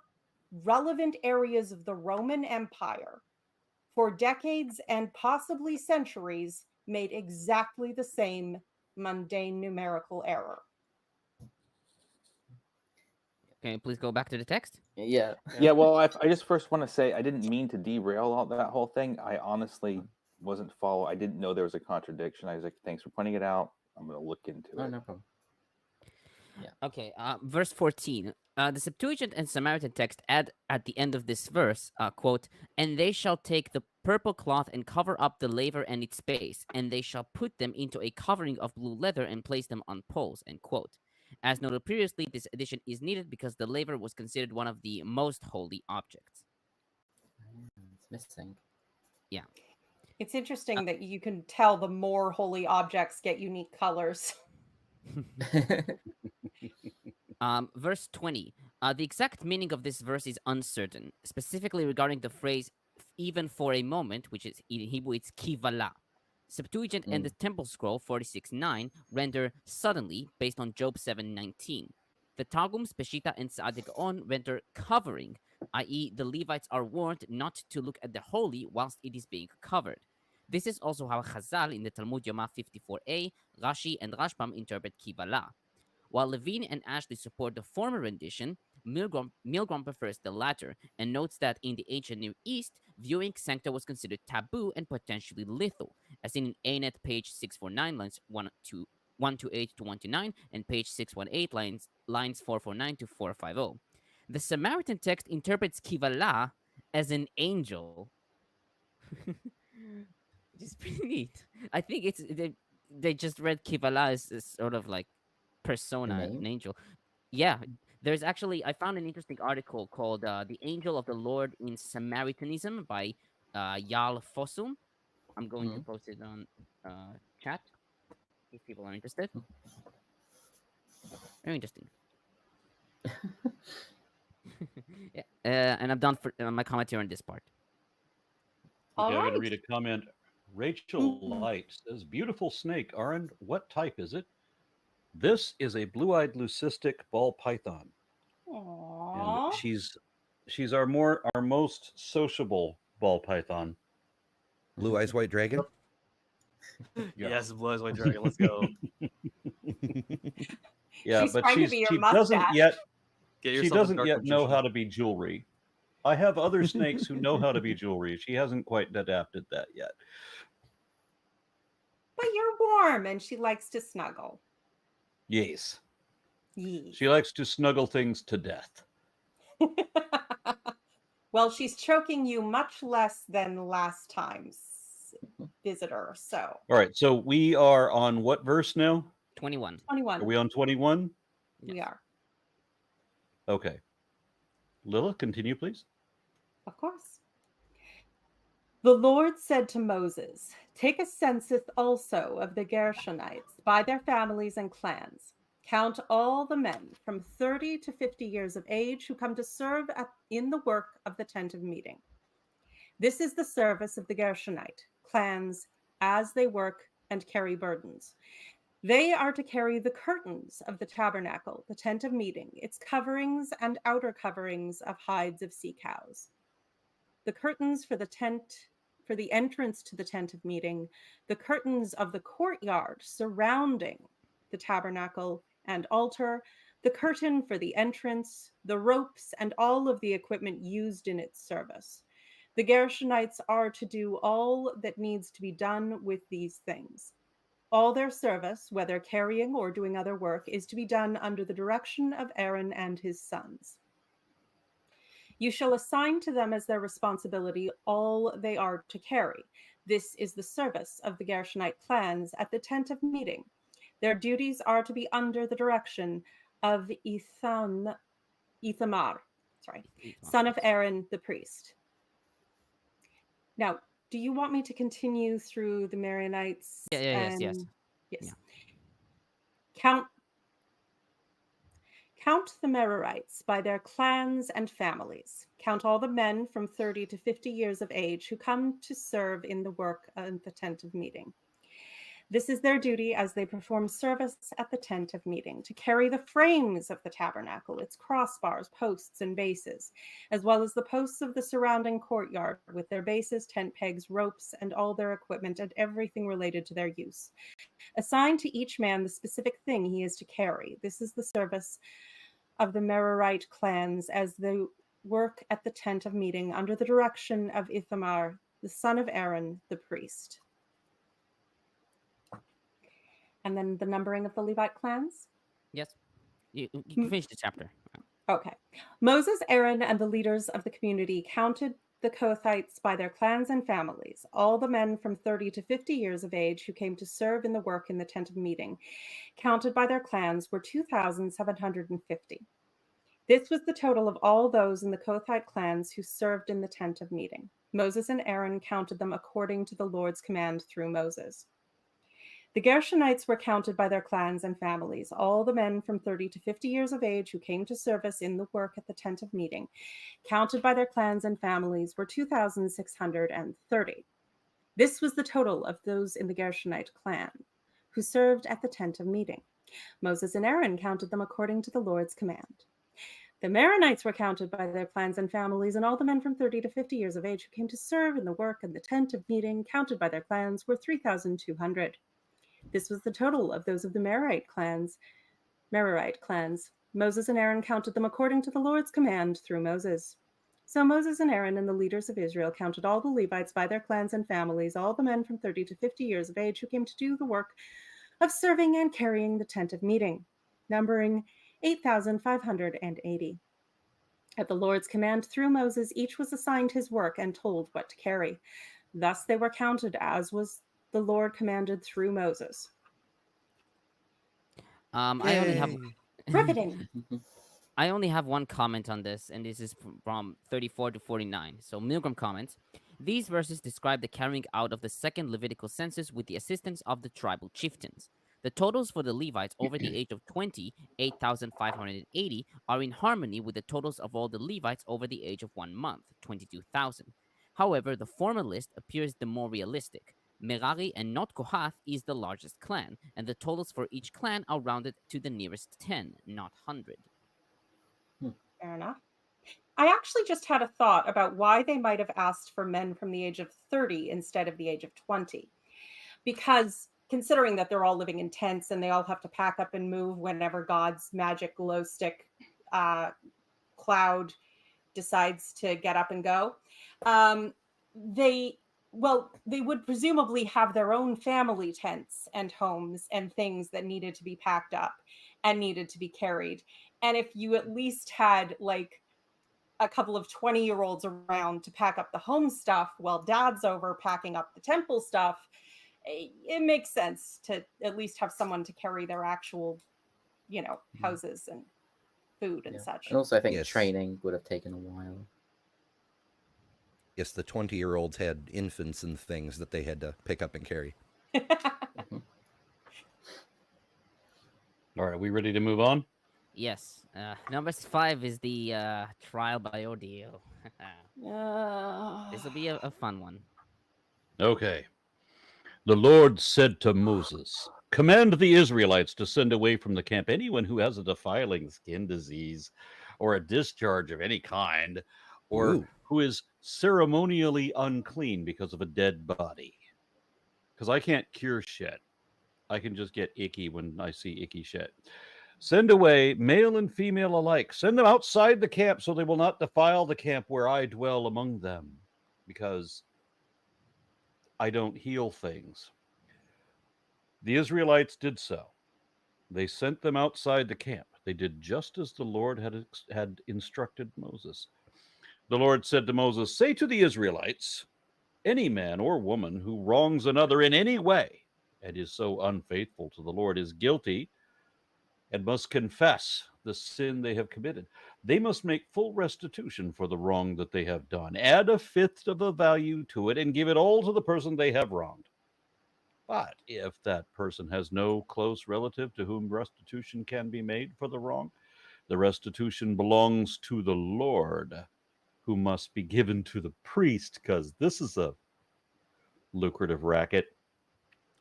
relevant areas of the Roman Empire for decades and possibly centuries made exactly the same mundane numerical error. Can you please go back to the text? Yeah. Yeah, well, I just first want to say I didn't mean to derail all that whole thing. I honestly wasn't I didn't know there was a contradiction. I was like, thanks for pointing it out. I'm going to look into Oh, it. no problem. Okay, verse 14. The Septuagint and Samaritan text add at the end of this verse, quote, "And they shall take the purple cloth and cover up the laver and its base, and they shall put them into a covering of blue leather and place them on poles," end quote. As noted previously, this addition is needed because the laver was considered one of the most holy objects. It's missing. Yeah. It's interesting that you can tell the more holy objects get unique colors. Verse 20. The exact meaning of this verse is uncertain, specifically regarding the phrase "even for a moment," which is in Hebrew it's kivala. Septuagint and the Temple Scroll 46:9 render "suddenly" based on Job 7:19. The Targums, Peshitta, and Sa'ad Gaon render "covering," i.e., the Levites are warned not to look at the holy whilst it is being covered. This is also how Chazal in the Talmud Yoma 54a, Rashi, and Rashbam interpret kivala. While Levine and Ashley support the former rendition, Milgrom prefers the latter and notes that in the ancient Near East, viewing sancta was considered taboo and potentially lethal, as seen in ANET page 649, lines 128 to 129, and page 618, lines 449 to 450. The Samaritan text interprets kivala as an angel. Which is pretty neat. I think they just read kivala as sort of like persona, name? an angel. Yeah, there's actually, I found an interesting article called "The Angel of the Lord in Samaritanism" by Yal Fossum. I'm going to post it on chat if people are interested. Very interesting. Yeah, and I'm done for my commentary on this part. Okay, All I'm going to right. read a comment Rachel Mhm. Light says, "Beautiful snake, Aaron. What type is it?" This is a blue-eyed leucistic ball python, and Aww. she's our most sociable ball python. Blue Eyes White Dragon. Yeah. Yes, Blue Eyes White Dragon. Let's go. Yeah, She's but trying to be your she doesn't mustache. yet Get she yourself a doesn't dark yet know magician. how to be jewelry. I have other snakes who know how to be jewelry. She hasn't quite adapted that yet. But you're warm and she likes to snuggle. Yes. Yes. She likes to snuggle things to death. Well, she's choking you much less than last time's visitor. So All right, so we are on what verse now? 21. 21. Are we on 21? We are, Okay. Lila, continue, please. of course. The Lord said to Moses, "Take a census also of the Gershonites by their families and clans. Count all the men from 30 to 50 years of age who come to serve in the work of the tent of meeting. This is the service of the Gershonite clans as they work and carry burdens. They are to carry the curtains of the tabernacle, the tent of meeting, its coverings and outer coverings of hides of sea cows. The curtains for the tent, for the entrance to the tent of meeting, the curtains of the courtyard surrounding the tabernacle and altar, the curtain for the entrance, the ropes, and all of the equipment used in its service. The Gershonites are to do all that needs to be done with these things. All their service, whether carrying or doing other work, is to be done under the direction of Aaron and his sons. You shall assign to them as their responsibility all they are to carry. This is the service of the Gershonite clans at the tent of meeting. Their duties are to be under the direction of Ithamar, son of Aaron the priest." Now, do you want me to continue through the Maronites? Yes. Yes. Yeah. Count the Merarites by their clans and families. Count all the men from 30 to 50 years of age who come to serve in the work of the tent of meeting. This is their duty as they perform service at the tent of meeting, to carry the frames of the tabernacle, its crossbars, posts, and bases, as well as the posts of the surrounding courtyard with their bases, tent pegs, ropes, and all their equipment and everything related to their use. Assign to each man the specific thing he is to carry. This is the service of the Merarite clans as they work at the tent of meeting under the direction of Ithamar, the son of Aaron, the priest. And then the numbering of the Levite clans. Yes. You can finish the chapter. Okay. Moses, Aaron, and the leaders of the community counted the Kohathites by their clans and families. All the men from 30 to 50 years of age who came to serve in the work in the tent of meeting, counted by their clans, were 2,750. This was the total of all those in the Kohathite clans who served in the tent of meeting. Moses and Aaron counted them according to the Lord's command through Moses. The Gershonites were counted by their clans and families. All the men from 30 to 50 years of age who came to service in the work at the tent of meeting, counted by their clans and families, were 2,630. This was the total of those in the Gershonite clan who served at the tent of meeting. Moses and Aaron counted them according to the Lord's command. The Maronites were counted by their clans and families, and all the men from 30 to 50 years of age who came to serve in the work in the tent of meeting, counted by their clans, were 3,200. This was the total of those of the Merarite clans. Moses and Aaron counted them according to the Lord's command through Moses. So Moses and Aaron and the leaders of Israel counted all the Levites by their clans and families, all the men from 30 to 50 years of age who came to do the work of serving and carrying the tent of meeting, numbering 8,580. At the Lord's command through Moses, each was assigned his work and told what to carry. Thus they were counted as was the Lord commanded through Moses. I only have Riveting. I only have one comment on this, and this is from 34 to 49. So Milgrom comments, these verses describe the carrying out of the second Levitical census with the assistance of the tribal chieftains. The totals for the Levites over the age of 20, 8,580, are in harmony with the totals of all the Levites over the age of 1 month, 22,000. However, the former list appears the more realistic. Merari and not Kohath is the largest clan, and the totals for each clan are rounded to the nearest 10, not 100. Fair enough. I actually just had a thought about why they might have asked for men from the age of 30 instead of the age of 20. Because considering that they're all living in tents and they all have to pack up and move whenever God's magic glow stick cloud decides to get up and go, they would presumably have their own family tents and homes and things that needed to be packed up and needed to be carried. And if you at least had like a couple of 20-year-olds around to pack up the home stuff while dad's over packing up the temple stuff, it makes sense to at least have someone to carry their actual, houses and food and such. And also, I think Yes. training would have taken a while. Yes, the 20-year-olds had infants and things that they had to pick up and carry. All right, we ready to move on? Yes. Number 5 is the trial by ordeal. This will be a fun one. Okay. The Lord said to Moses, "Command the Israelites to send away from the camp anyone who has a defiling skin disease or a discharge of any kind, or Ooh. who is ceremonially unclean because of a dead body." Because I can't cure shit. I can just get icky when I see icky shit. "Send away male and female alike. Send them outside the camp so they will not defile the camp where I dwell among them, because I don't heal things." The Israelites did so. They sent them outside the camp. They did just as the Lord had instructed Moses. The Lord said to Moses, "Say to the Israelites, any man or woman who wrongs another in any way and is so unfaithful to the Lord is guilty and must confess the sin they have committed. They must make full restitution for the wrong that they have done. Add a fifth of the value to it and give it all to the person they have wronged. But if that person has no close relative to whom restitution can be made for the wrong, the restitution belongs to the Lord, who must be given to the priest," because this is a lucrative racket,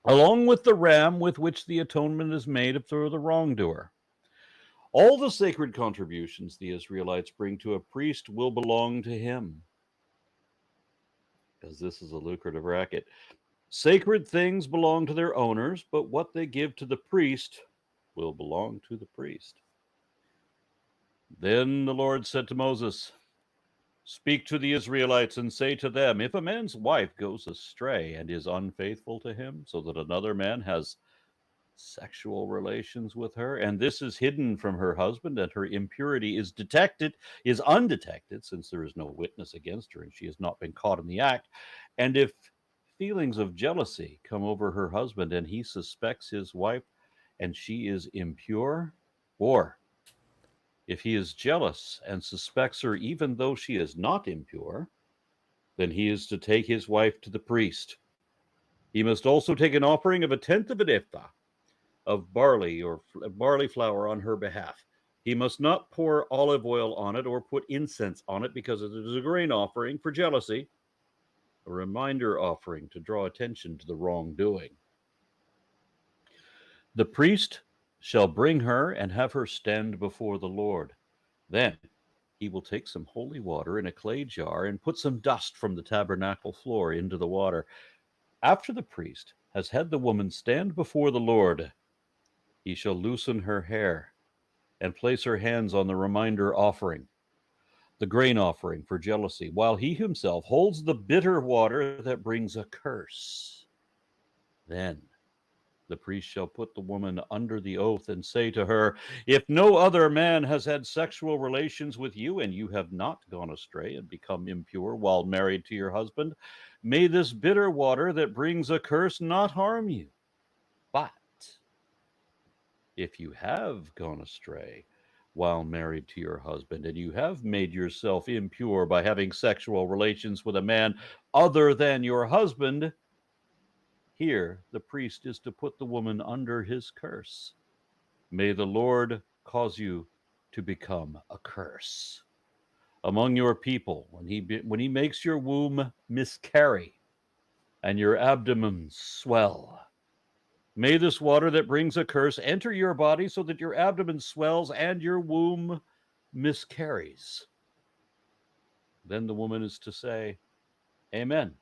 "along with the ram with which the atonement is made for the wrongdoer. All the sacred contributions the Israelites bring to a priest will belong to him," because this is a lucrative racket. "Sacred things belong to their owners, but what they give to the priest will belong to the priest." Then the Lord said to Moses, "Speak to the Israelites and say to them, if a man's wife goes astray and is unfaithful to him, so that another man has sexual relations with her, and this is hidden from her husband, and her impurity is undetected, since there is no witness against her and she has not been caught in the act, and if feelings of jealousy come over her husband and he suspects his wife and she is impure, or if he is jealous and suspects her even though she is not impure, then he is to take his wife to the priest. He must also take an offering of 1/10 of an ephah of barley or barley flour on her behalf. He must not pour olive oil on it or put incense on it, because it is a grain offering for jealousy, a reminder offering to draw attention to the wrongdoing. The priest shall bring her and have her stand before the Lord. Then he will take some holy water in a clay jar and put some dust from the tabernacle floor into the water. After the priest has had the woman stand before the Lord, he shall loosen her hair and place her hands on the reminder offering, the grain offering for jealousy, while he himself holds the bitter water that brings a curse. Then the priest shall put the woman under the oath and say to her, if no other man has had sexual relations with you and you have not gone astray and become impure while married to your husband, may this bitter water that brings a curse not harm you. But if you have gone astray while married to your husband, and you have made yourself impure by having sexual relations with a man other than your husband, here the priest is to put the woman under his curse. May the Lord cause you to become a curse among your people when he makes your womb miscarry, and your abdomen swell. May this water that brings a curse enter your body so that your abdomen swells and your womb miscarries. Then the woman is to say, Amen.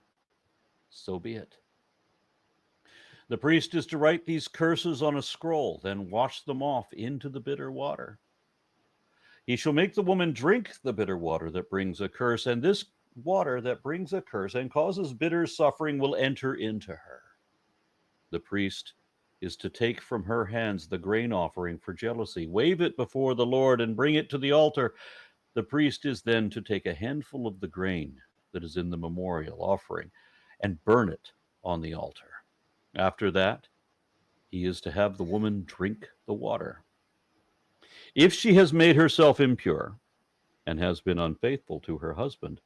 So be it. The priest is to write these curses on a scroll, then wash them off into the bitter water. He shall make the woman drink the bitter water that brings a curse, and this water that brings a curse and causes bitter suffering will enter into her. The priest is to take from her hands the grain offering for jealousy, wave it before the Lord, and bring it to the altar. The priest is then to take a handful of the grain that is in the memorial offering and burn it on the altar. After that, he is to have the woman drink the water. If she has made herself impure and has been unfaithful to her husband,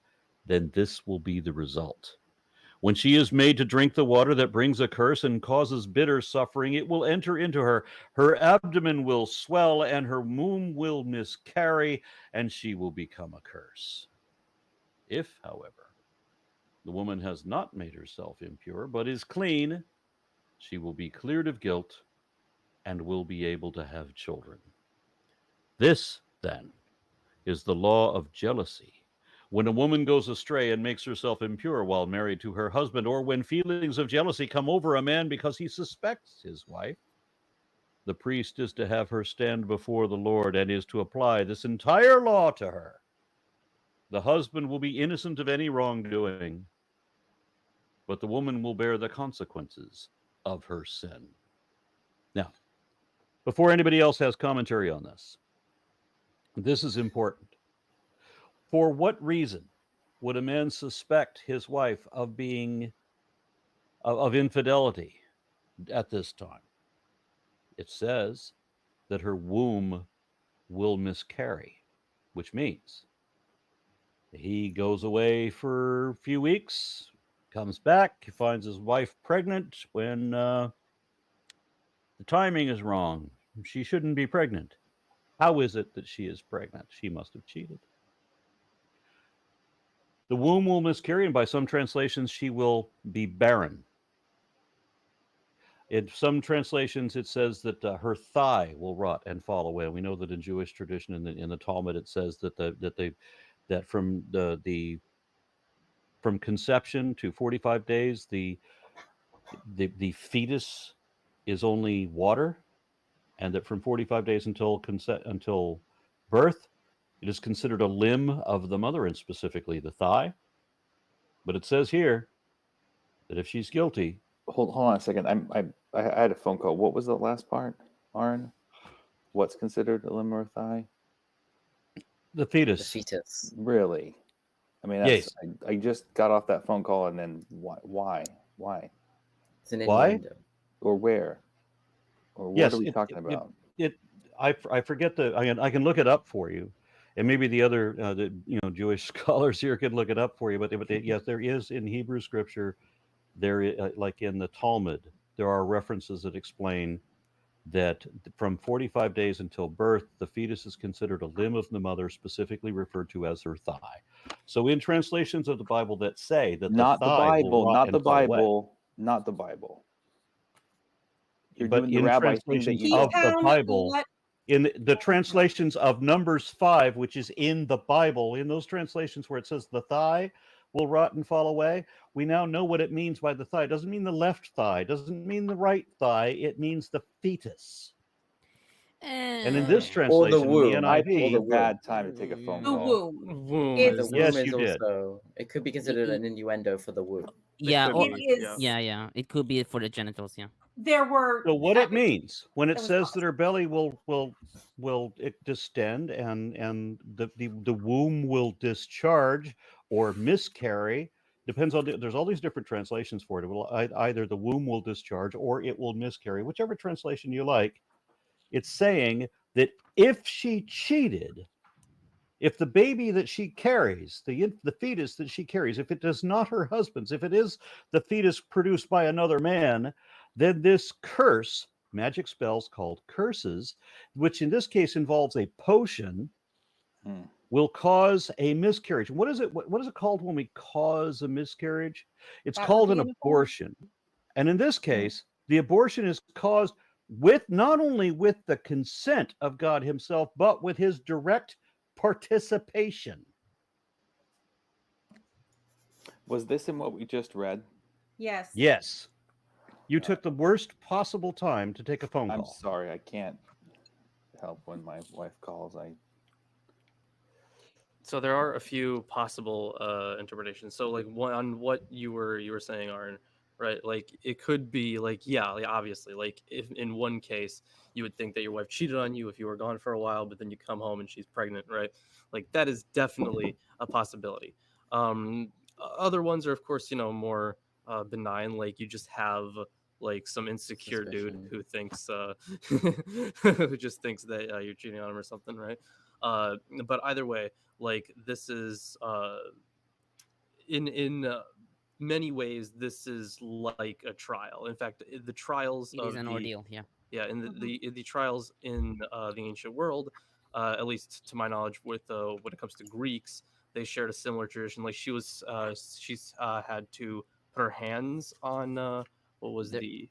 then this will be the result. When she is made to drink the water that brings a curse and causes bitter suffering, it will enter into her. Her abdomen will swell and her womb will miscarry, and she will become a curse. If, however, the woman has not made herself impure, but is clean, she will be cleared of guilt and will be able to have children. This, then, is the law of jealousy. When a woman goes astray and makes herself impure while married to her husband, or when feelings of jealousy come over a man because he suspects his wife, the priest is to have her stand before the Lord and is to apply this entire law to her. The husband will be innocent of any wrongdoing, but the woman will bear the consequences of her sin. Now, before anybody else has commentary on this, this is important. For what reason would a man suspect his wife of being of infidelity at this time? It says that her womb will miscarry, which means he goes away for a few weeks, comes back, he finds his wife pregnant when the timing is wrong. She shouldn't be pregnant. How is it that she is pregnant? She must have cheated. The womb will miscarry, and by some translations, she will be barren. In some translations, it says that her thigh will rot and fall away. We know that in Jewish tradition, in the Talmud, it says that from from conception to 45 days, the fetus is only water, and that from 45 days until birth, it is considered a limb of the mother, and specifically the thigh. But it says here that if she's guilty... Hold on a second. I had a phone call. What was the last part, Aaron? What's considered a limb or a thigh? The fetus. The fetus. Really? I mean, that's, Yes. I just got off that phone call, and then why? It's an Why? innuendo. Or where? Or what Yes, are we talking about? I forget I can look it up for you, and maybe the other Jewish scholars here can look it up for you. But yes, there is in Hebrew scripture, like in the Talmud, there are references that explain that from 45 days until birth, the fetus is considered a limb of the mother, specifically referred to as her thigh. So in translations of the Bible that say that Not the thigh will Bible, rot not and the fall away, Bible, not the Bible. You're but doing the in rabbi thing that translations you of don't. the Bible, in the translations of Numbers 5, which is in the Bible, in those translations where it says the thigh will rot and fall away, we now know what it means by the thigh. It doesn't mean the left thigh, it doesn't mean the right thigh, it means the fetus. And in this Or the translation, in womb. the I NIV, picked a bad time to take a phone The call. womb. Womb It's- The is womb Yes, is you did. also, it could be considered an innuendo for the womb. Yeah, could or, be, It is. yeah. It could be for the genitals. Yeah. There were. so what it means when it It was says that her belly will distend and the womb will discharge or miscarry, depends on there's all these different translations for it. It will either the womb will discharge or it will miscarry, whichever translation you like. It's saying that if she cheated, if the baby that she carries, the fetus that she carries, if it is not her husband's, if it is the fetus produced by another man, then this curse, magic spells called curses, which in this case involves a potion, will cause a miscarriage. What is it? What is it called when we cause a miscarriage? It's That would called an be an abortion. And in this case, the abortion is caused with not only with the consent of God himself, but with his direct participation. Was this in what we just read? Yes. Yes. You took the worst possible time to take a phone I'm call. sorry, I can't help when my wife calls. So there are a few possible interpretations. So like on what you were saying, Aaron, right? Like it could be like, yeah, like obviously, like if in one case you would think that your wife cheated on you if you were gone for a while, but then you come home and she's pregnant, right? Like that is definitely a possibility. Other ones are of course, more benign, like you just have like some insecure dude Suspicion. who thinks who just thinks that you're cheating on him or something, right? But either way, like this is in many ways this is like a trial. In fact, the trials It of is an ordeal. Yeah. in the trials in the ancient world, at least to my knowledge, with when it comes to Greeks, they shared a similar tradition. Like she's had to put her hands on what was There- the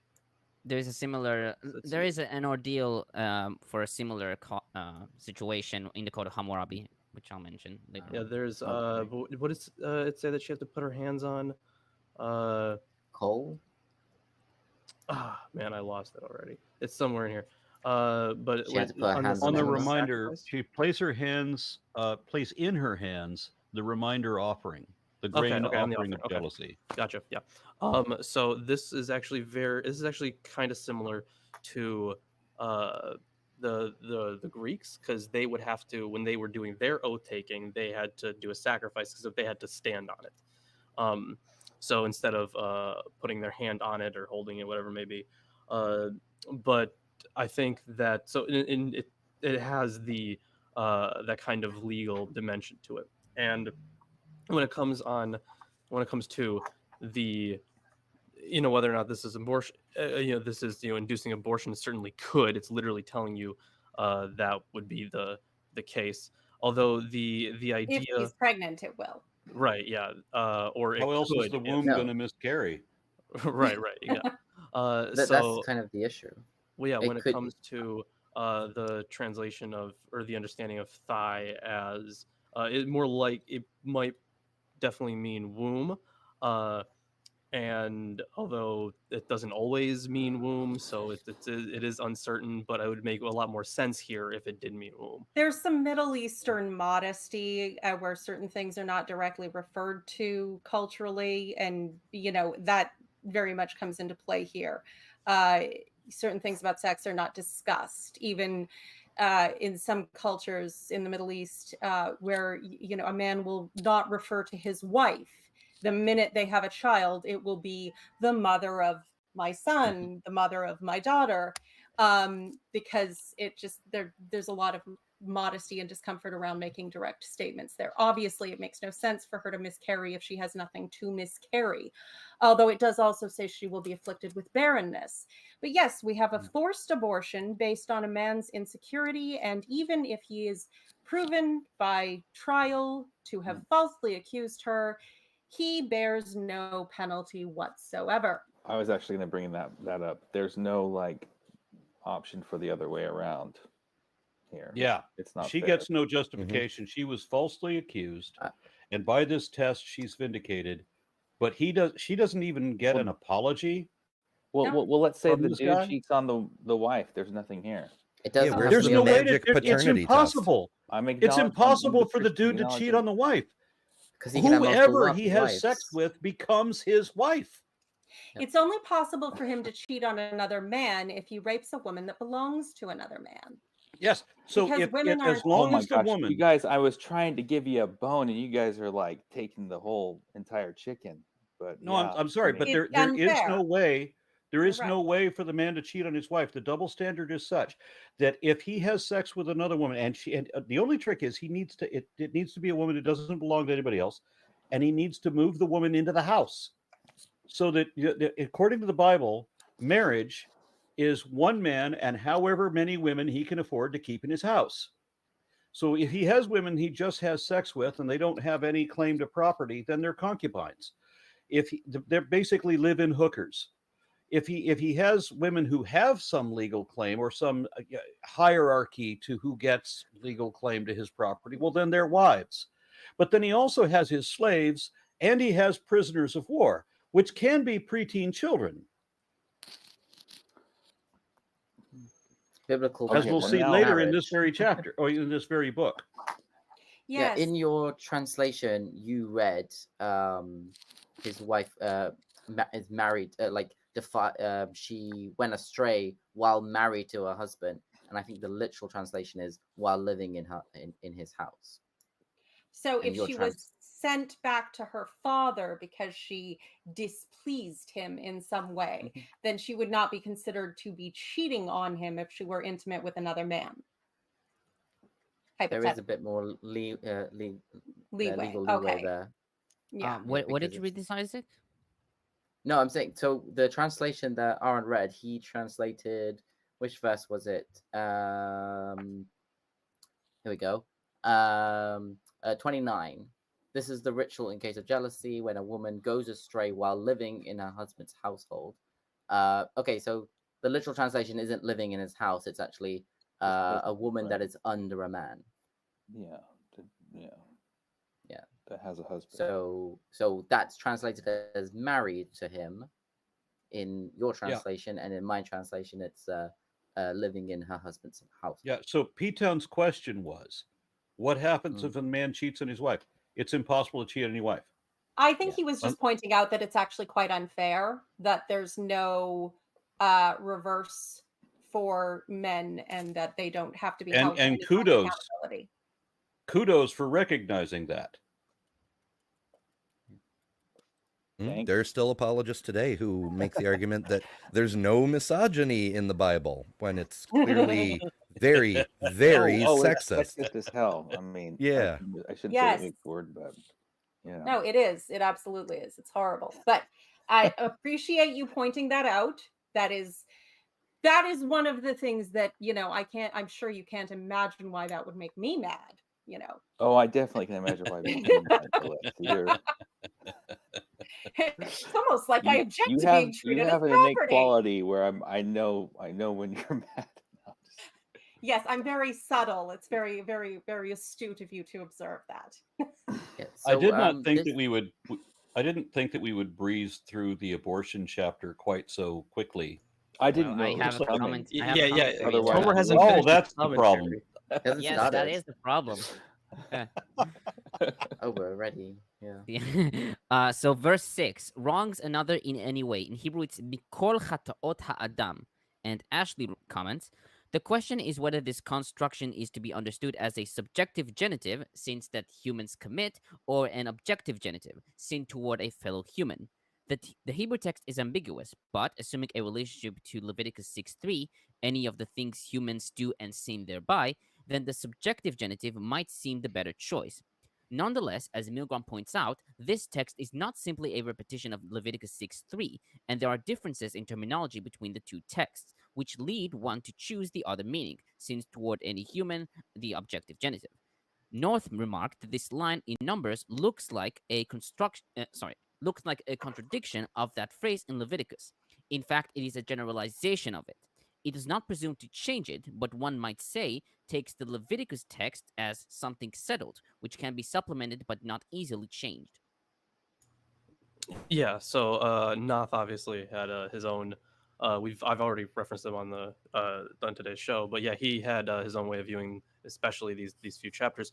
There's a similar. Let's There see. is an ordeal for a similar situation in the Code of Hammurabi, which I'll mention later. yeah. on. There's Okay. what does it say that she had to put her hands on? Coal? Man, I lost it already. It's somewhere in here. But She had to put her hands On the on the reminder, sacrifice? she place in her hands the reminder offering, the Okay, grain okay, on the offering of offering, okay. jealousy. Gotcha. Yeah. So this is actually kind of similar to the Greeks, because they would have to, when they were doing their oath taking, they had to do a sacrifice because they had to stand on it. So instead of putting their hand on it or holding it, whatever it may be, but I think that it has the that kind of legal dimension to it. And when it comes to the whether or not this is abortion, this is inducing abortion, it certainly could. It's literally telling you that would be the case. Although the If idea, she's pregnant, it will. right? Yeah. Or it How else is could the if- womb No. going to miscarry? right. Yeah. That's So kind of the issue. well, yeah, It when it could- comes to the translation of, or the understanding of thigh as it more like, it might definitely mean womb, and although it doesn't always mean womb, so it is uncertain, but it would make a lot more sense here if it did mean womb. There's some Middle Eastern modesty where certain things are not directly referred to culturally, and that very much comes into play here. Certain things about sex are not discussed, even in some cultures in the Middle East, where a man will not refer to his wife. The minute they have a child, it will be the mother of my son, the mother of my daughter, because there's a lot of modesty and discomfort around making direct statements there. Obviously, it makes no sense for her to miscarry if she has nothing to miscarry, although it does also say she will be afflicted with barrenness. But yes, we have a forced abortion based on a man's insecurity, and even if he is proven by trial to have falsely accused her, he bears no penalty whatsoever. I was actually going to bring that up. There's no option for the other way around here. Yeah, It's not. she fair. gets no justification. She was falsely accused, and by this test, she's vindicated. But she doesn't even get an apology. Well, let's say From the this dude guy? cheats on the wife. There's nothing here. It doesn't. where's There's the no way to. magic It's paternity test? impossible. I'm It's acknowledging- impossible I'm for the dude to acknowledging- cheat on the wife. Because he can have multiple Whoever he has wives. sex with becomes his wife. Yep. It's only possible for him to cheat on another man if he rapes a woman that belongs to another man. Yes. So Because if women as are- long Oh my as the gosh, woman, you guys! I was trying to give you a bone, and you guys are taking the whole entire chicken. But no, yeah, I'm sorry, I but mean, there It's is unfair. no way. There is You're no way for the man to cheat on his wife. The double standard is such that if he has sex with another woman, and the only trick is it needs to be a woman that doesn't belong to anybody else, and he needs to move the woman into the house, so that according to the Bible, marriage is one man and however many women he can afford to keep in his house. So if he has women he just has sex with and they don't have any claim to property, then they're concubines. They're basically live-in hookers. If he has women who have some legal claim or some hierarchy to who gets legal claim to his property, well, then they're wives. But then he also has his slaves and he has prisoners of war, which can be preteen children. Biblical. As we'll see later in marriage. this very chapter, or in this very book. Yes. Yeah, in your translation, you read his wife is married, she went astray while married to her husband, and I think the literal translation is while living in his house. So if she was sent back to her father because she displeased him in some way, then she would not be considered to be cheating on him if she were intimate with another man. There is a bit more legal leeway there. Yeah. What did you read this, Isaac? No, I'm saying, so the translation that Aaron read, he translated, which verse was it? Here we go. 29. This is the ritual in case of jealousy when a woman goes astray while living in her husband's household. Okay, so the literal translation isn't living in his house. It's actually a woman that is under a man. Yeah. That has a husband. So that's translated as married to him in your translation, and in my translation, it's living in her husband's house. Yeah. So P-Town's question was, what happens if a man cheats on his wife? It's impossible to cheat on your wife. I think he was just pointing out that it's actually quite unfair that there's no reverse for men and that they don't have to be held to any kind of accountability. Kudos for recognizing that. There's still apologists today who make the argument that there's no misogyny in the Bible when it's clearly very, very sexist. It's sexist as hell. I mean, yeah. I shouldn't say the word, but No, it is. It absolutely is. It's horrible. But I appreciate you pointing that out. That is one of the things that, I'm sure you can't imagine why that would make me mad, Oh, I definitely can imagine why you're mad. It's almost like I object to being treated as an property. innate quality where I know when you're mad. Yes, I'm very subtle. It's very, very, very astute of you to observe that. I did not think that we would. I didn't think that we would breeze through the abortion chapter quite so quickly. I didn't know. I have a comment. Yeah. Homer hasn't finished. That's the problem. Yes, that is the problem. Oh, we're ready. Yeah. So verse 6, wrongs another in any way. In Hebrew, it's mikol chataot ha'adam. And Ashley comments, the question is whether this construction is to be understood as a subjective genitive, since that humans commit, or an objective genitive, sin toward a fellow human. The Hebrew text is ambiguous, but assuming a relationship to Leviticus 6:3, any of the things humans do and sin thereby, then the subjective genitive might seem the better choice. Nonetheless, as Milgrom points out, this text is not simply a repetition of Leviticus 6:3, and there are differences in terminology between the two texts, which lead one to choose the other meaning, since toward any human, the objective genitive. North remarked that this line in Numbers looks like a contradiction of that phrase in Leviticus. In fact, it is a generalization of it. It does not presume to change it, but one might say takes the Leviticus text as something settled, which can be supplemented but not easily changed. Yeah, so Noth obviously had his own. I've already referenced him on the on today's show, but yeah, he had his own way of viewing, especially these few chapters.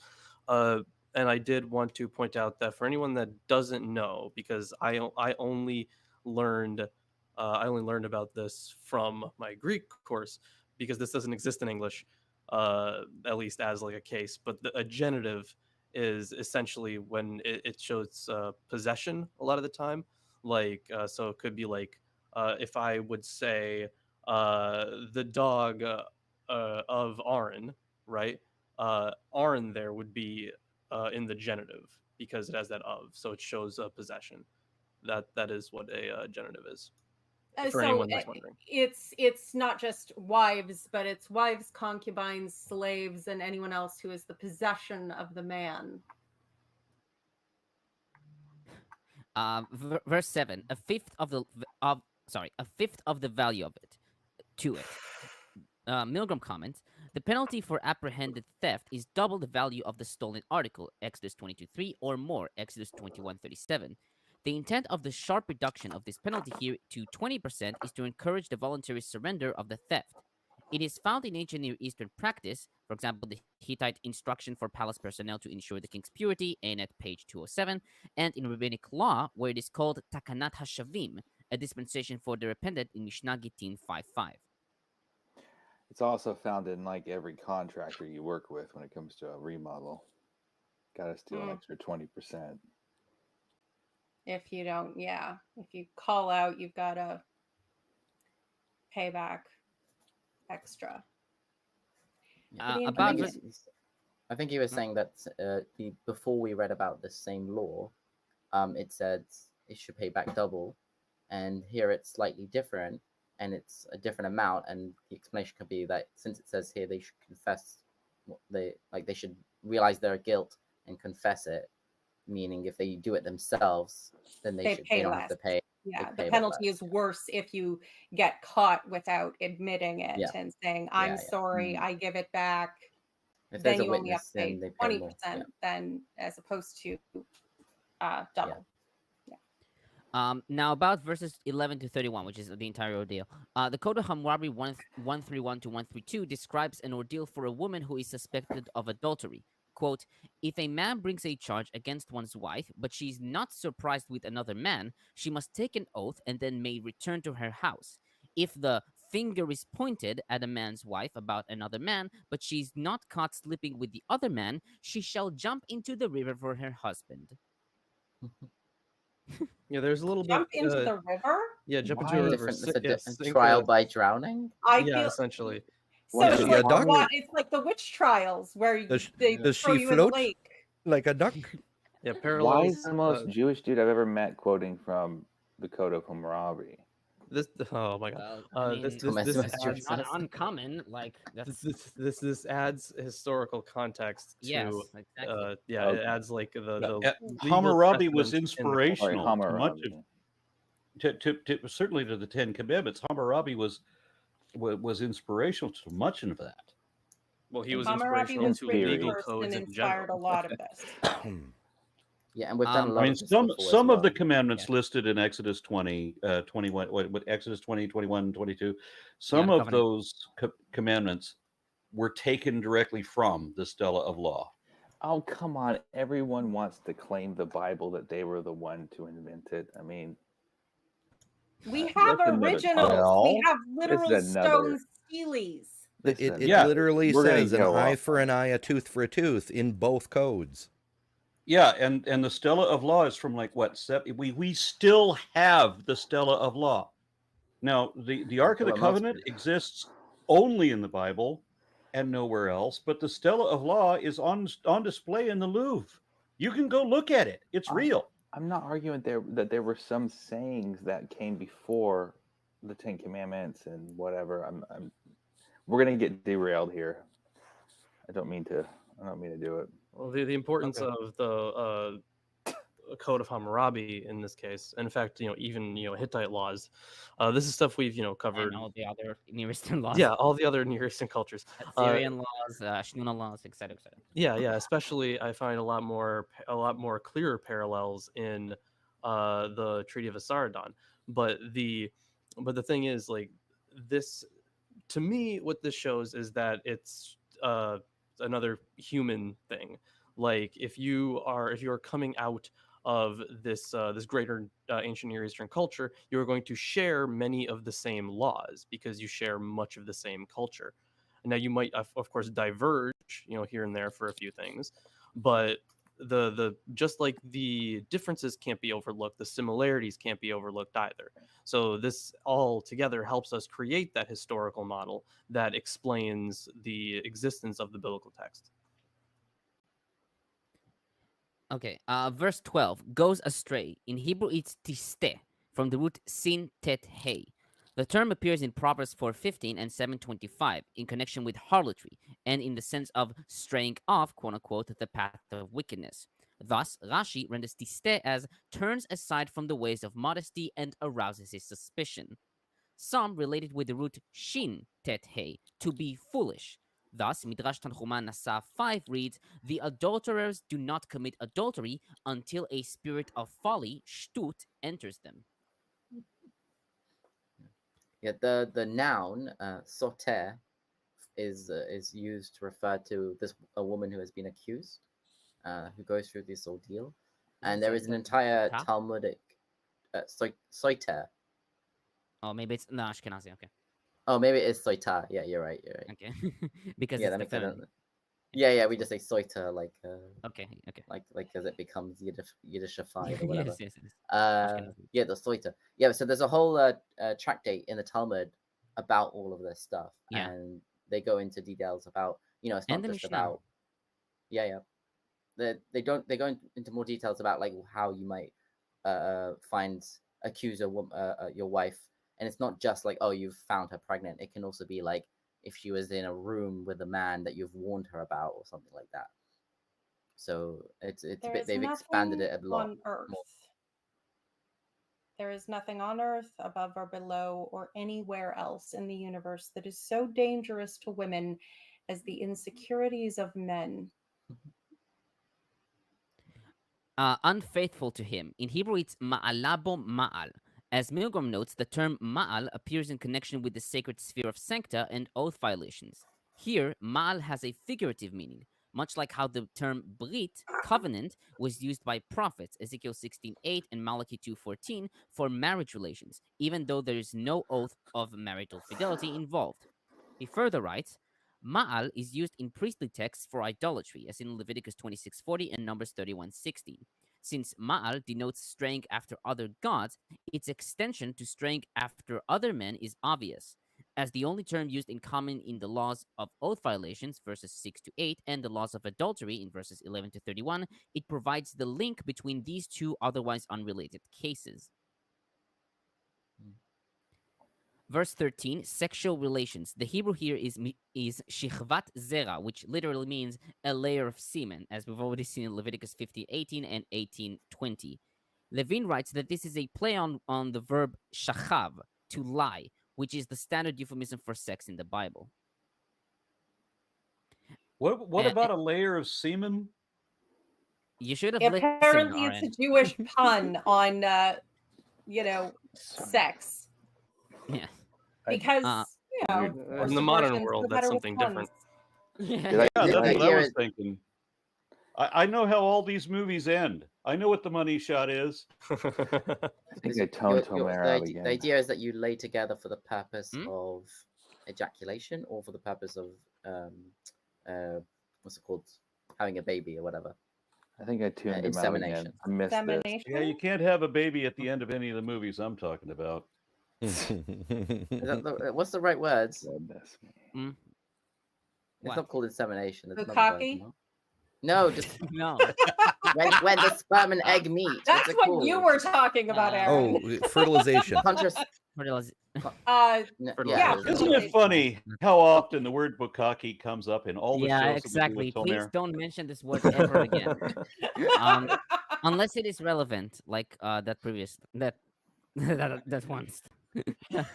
And I did want to point out that for anyone that doesn't know, because I only learned about this from my Greek course, because this doesn't exist in English, at least as like a case. But a genitive is essentially when it shows possession a lot of the time. Like, so it could be like, if I would say the dog of Aaron, right? Aaron there would be in the genitive because it has that of, so it shows possession. That is what a genitive is. For anyone that's wondering. It's not just wives, but it's wives, concubines, slaves, and anyone else who is the possession of the man. Verse 7: a fifth of the value of it to it. Milgrom comments, the penalty for apprehended theft is double the value of the stolen article, Exodus 22:3, or more, Exodus 21:37. The intent of the sharp reduction of this penalty here to 20% is to encourage the voluntary surrender of the theft. It is found in ancient Near Eastern practice, for example, the Hittite instruction for palace personnel to ensure the king's purity, and at page 207, and in rabbinic law, where it is called Takanat HaShavim, a dispensation for the repentant in Mishnah Gittin 5:5. It's also found in like every contractor you work with when it comes to a remodel. Got to steal an extra 20%. If you don't, if you call out, you've got to pay back extra. About I think he was saying that before we read about the same law, it said it should pay back double, and here it's slightly different, and it's a different amount. And the explanation could be that since it says here they should confess, they should realize their guilt and confess it. Meaning, if they do it themselves, then they don't have to pay. Yeah, the penalty is worse if you get caught without admitting it and saying, "I'm sorry, I give it back." If then there's you a only have witness, to pay then they pay 20%, more. then as opposed to double. Now about verses 11 to 31, which is the entire ordeal. The Code of Hammurabi 131 to 132 describes an ordeal for a woman who is suspected of adultery. Quote, if a man brings a charge against one's wife, but she is not surprised with another man, she must take an oath and then may return to her house. If the finger is pointed at a man's wife about another man, but she is not caught sleeping with the other man, she shall jump into the river for her husband. Yeah, there's a little Jump bit. into the river? Yeah, jump Why into a river. Trial by drowning? Essentially. So Is it's she a like, duck? it's like the witch trials where Does they throw she you in the float lake. like a duck? Yeah, Why parallels. is the most Jewish dude I've ever met quoting from the Code of Hammurabi? Oh my god! Well, I mean, this it's not uncommon. Like this adds historical context to yes, exactly. it adds like the legal Hammurabi was precedent in the inspirational to much Hammurabi. of certainly to the Ten Commandments. Hammurabi was inspirational to much of that. Well, he was Hammurabi inspirational was to written legal first codes and in inspired a general. lot of this. Yeah, and we've done a lot I mean, of this some before as of the well. commandments listed in Exodus 20, 21, what Exodus 20, 21, 22, some the of covenant. those commandments were taken directly from the Stela of Law. Oh, come on. Everyone wants to claim the Bible that they were the one to invent it. I mean, We have that's another originals. topic. We have literal This is another- stone steelies. It Yeah, literally we're gonna says an go eye off for on an eye, a tooth for a tooth in both codes. Yeah, and the Stela of Law is from like what? We still have the Stela of Law. Now, the Ark of the For the most Covenant part. exists only in the Bible and nowhere else, but the Stela of Law is on display in the Louvre. You can go look at it. It's real. I'm not arguing that there were some sayings that came before the Ten Commandments and whatever. We're gonna get derailed here. I don't mean to do it. Well, the importance of the Code of Hammurabi in this case, and in fact, even Hittite laws. This is stuff we've covered. And all the other Near Eastern laws. Yeah, all the other Near Eastern cultures. Assyrian laws, Shnuna laws, etc., etc. Yeah. Especially, I find a lot more clearer parallels in the Treaty of Asaradon. But the thing is, like, this, to me, what this shows is that it's another human thing. Like, if you're coming out of this greater ancient Near Eastern culture, you are going to share many of the same laws because you share much of the same culture. And now you might, of course, diverge, here and there for a few things, but the just like the differences can't be overlooked, the similarities can't be overlooked either. So this all together helps us create that historical model that explains the existence of the biblical text. Okay, verse 12, goes astray. In Hebrew, it's tiste, from the root sin tet he, The term appears in Proverbs 4:15 and 7:25 in connection with harlotry and in the sense of straying off, quote unquote, the path of wickedness. Thus, Rashi renders tiste as turns aside from the ways of modesty and arouses his suspicion. Some relate it with the root shin tet he, to be foolish. Thus, Midrash Tanchuma Nasa 5 reads, the adulterers do not commit adultery until a spirit of folly, shtut, enters them. Yeah, the noun soter is used to refer to a woman who has been accused, who goes through this ordeal, and there is an entire Ta? Talmudic soiter. Oh, maybe it's no Ashkenazi. Okay, Oh, maybe it's soita. Yeah, you're right. okay, because Yeah, it's that the makes sense. feminine. Yeah, we just say soita Okay. like as it becomes Yiddishified or whatever. yes. Ashkenazi. Yeah, the soita. Yeah, so there's a whole tractate in the Talmud about all of this stuff, Yeah. and they go into details about, it's not And the just Mishnah. about. Yeah. They go into more details about like how you might accuse your wife, and it's not just like, oh, you've found her pregnant. It can also be like if she was in a room with a man that you've warned her about or something like that. So it's a There bit, is they've expanded nothing it a lot on earth. more. There is nothing on earth, above or below, or anywhere else in the universe that is so dangerous to women as the insecurities of men. Unfaithful to him. In Hebrew, it's ma'alabo ma'al. As Milgrom notes, the term ma'al appears in connection with the sacred sphere of sancta and oath violations. Here, ma'al has a figurative meaning, much like how the term brit, covenant, was used by prophets, Ezekiel 16:8 and Malachi 2:14, for marriage relations, even though there is no oath of marital fidelity involved. He further writes, ma'al is used in priestly texts for idolatry, as in Leviticus 26:40 and Numbers 31:16. Since ma'al denotes straying after other gods, its extension to straying after other men is obvious. As the only term used in common in the laws of oath violations, verses 6-8, and the laws of adultery in verses 11-31, it provides the link between these two otherwise unrelated cases. Verse 13, sexual relations. The Hebrew here is shichvat zera, which literally means a layer of semen, as we've already seen in Leviticus 15:18 and 18:20. Levine writes that this is a play on the verb shachav, to lie, which is the standard euphemism for sex in the Bible. What about a layer of semen? You should have Apparently, listened, it's a Jewish pun on, sex. Yeah. Because, in the modern world, that's something different. Yeah, that's what I idea was is- thinking. I know how all these movies end. I know what the money shot is. I think I toned Tomer out The again. idea is that you lay together for the purpose Hmm? of ejaculation or for the purpose of what's it called, having a baby or whatever. I think I tuned him out again. Insemination. I missed this. Insemination. Yeah, you can't have a baby at the end of any of the movies I'm talking about. Is that what's the right words? Goodness me. Mm. It's What? not called insemination. It's another word, Bukkake? No, just No. when the sperm and egg meet. That's what's it what you called? were talking about, Oh, Aaron. fertilization. Fertiliz- Yeah. Isn't it funny how often the word bukkake comes up in all the yeah, shows that we do exactly. with Please Tomer? don't mention this word ever again. Unless it is relevant, like that previous that once.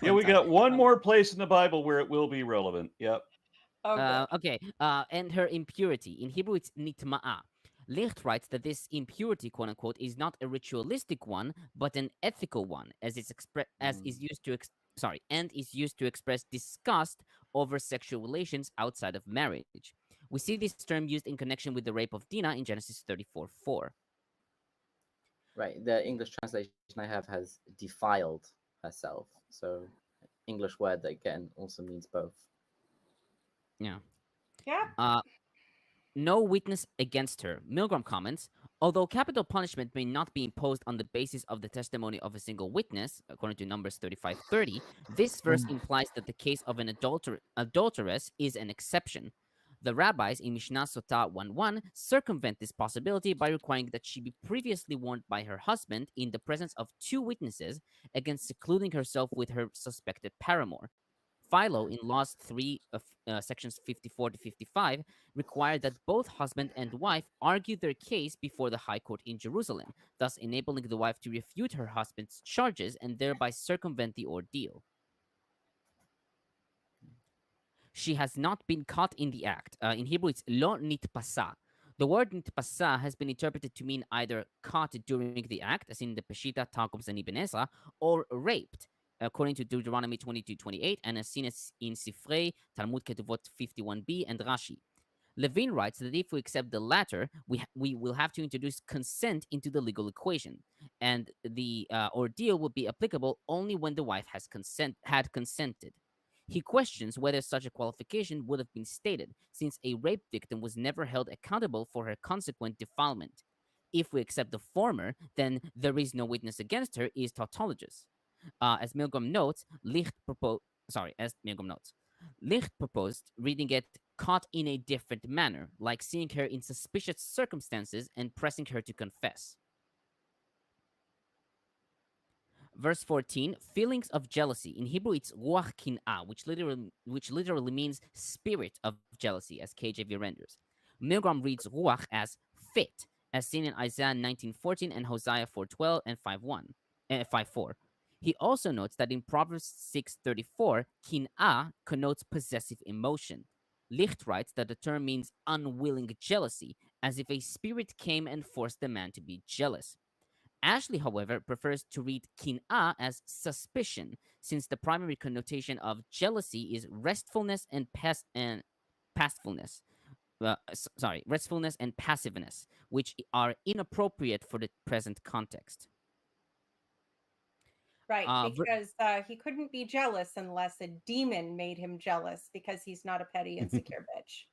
Yeah, we got one more place in the Bible where it will be relevant. Yep. Okay. And her impurity. In Hebrew, it's nitma'a. Licht writes that this impurity, quote unquote, is not a ritualistic one, but an ethical one, as is used to express disgust over sexual relations outside of marriage. We see this term used in connection with the rape of Dinah in Genesis 34:4. Right. The English translation I have has defiled herself. So English word that again also means both. Yeah. Yeah. No witness against her. Milgrom comments, although capital punishment may not be imposed on the basis of the testimony of a single witness, according to Numbers 35:30, this verse implies that the case of an adulteress is an exception. The rabbis in Mishnah Sotah 1:1 circumvent this possibility by requiring that she be previously warned by her husband in the presence of 2 witnesses against secluding herself with her suspected paramour. Philo, in Laws 3 of sections 54 to 55, required that both husband and wife argue their case before the High Court in Jerusalem, thus enabling the wife to refute her husband's charges and thereby circumvent the ordeal. She has not been caught in the act. In Hebrew, it's lo nitpasa. The word nitpasa has been interpreted to mean either caught during the act, as in the Peshitta, Targums, and Ibn Ezra, or raped, according to Deuteronomy 22:28, and as seen as in Sifrei, Talmud Ketuvot 51b, and Rashi. Levine writes that if we accept the latter, we will have to introduce consent into the legal equation, and the ordeal will be applicable only when the wife had consented. He questions whether such a qualification would have been stated, since a rape victim was never held accountable for her consequent defilement. If we accept the former, then there is no witness against her is tautologous. As Milgrom notes, Licht proposed reading it caught in a different manner, like seeing her in suspicious circumstances and pressing her to confess. Verse 14, feelings of jealousy. In Hebrew, it's ruach kin'ah, which literally means spirit of jealousy, as KJV renders. Milgrom reads ruach as fit, as seen in Isaiah 19:14 and Hosea 4:12 and 5:4. He also notes that in Proverbs 6:34, kin'ah connotes possessive emotion. Licht writes that the term means unwilling jealousy, as if a spirit came and forced the man to be jealous. Ashley, however, prefers to read kin'ah as suspicion, since the primary connotation of jealousy is restfulness and restfulness and passiveness, which are inappropriate for the present context. Right, because he couldn't be jealous unless a demon made him jealous, because he's not a petty, insecure bitch.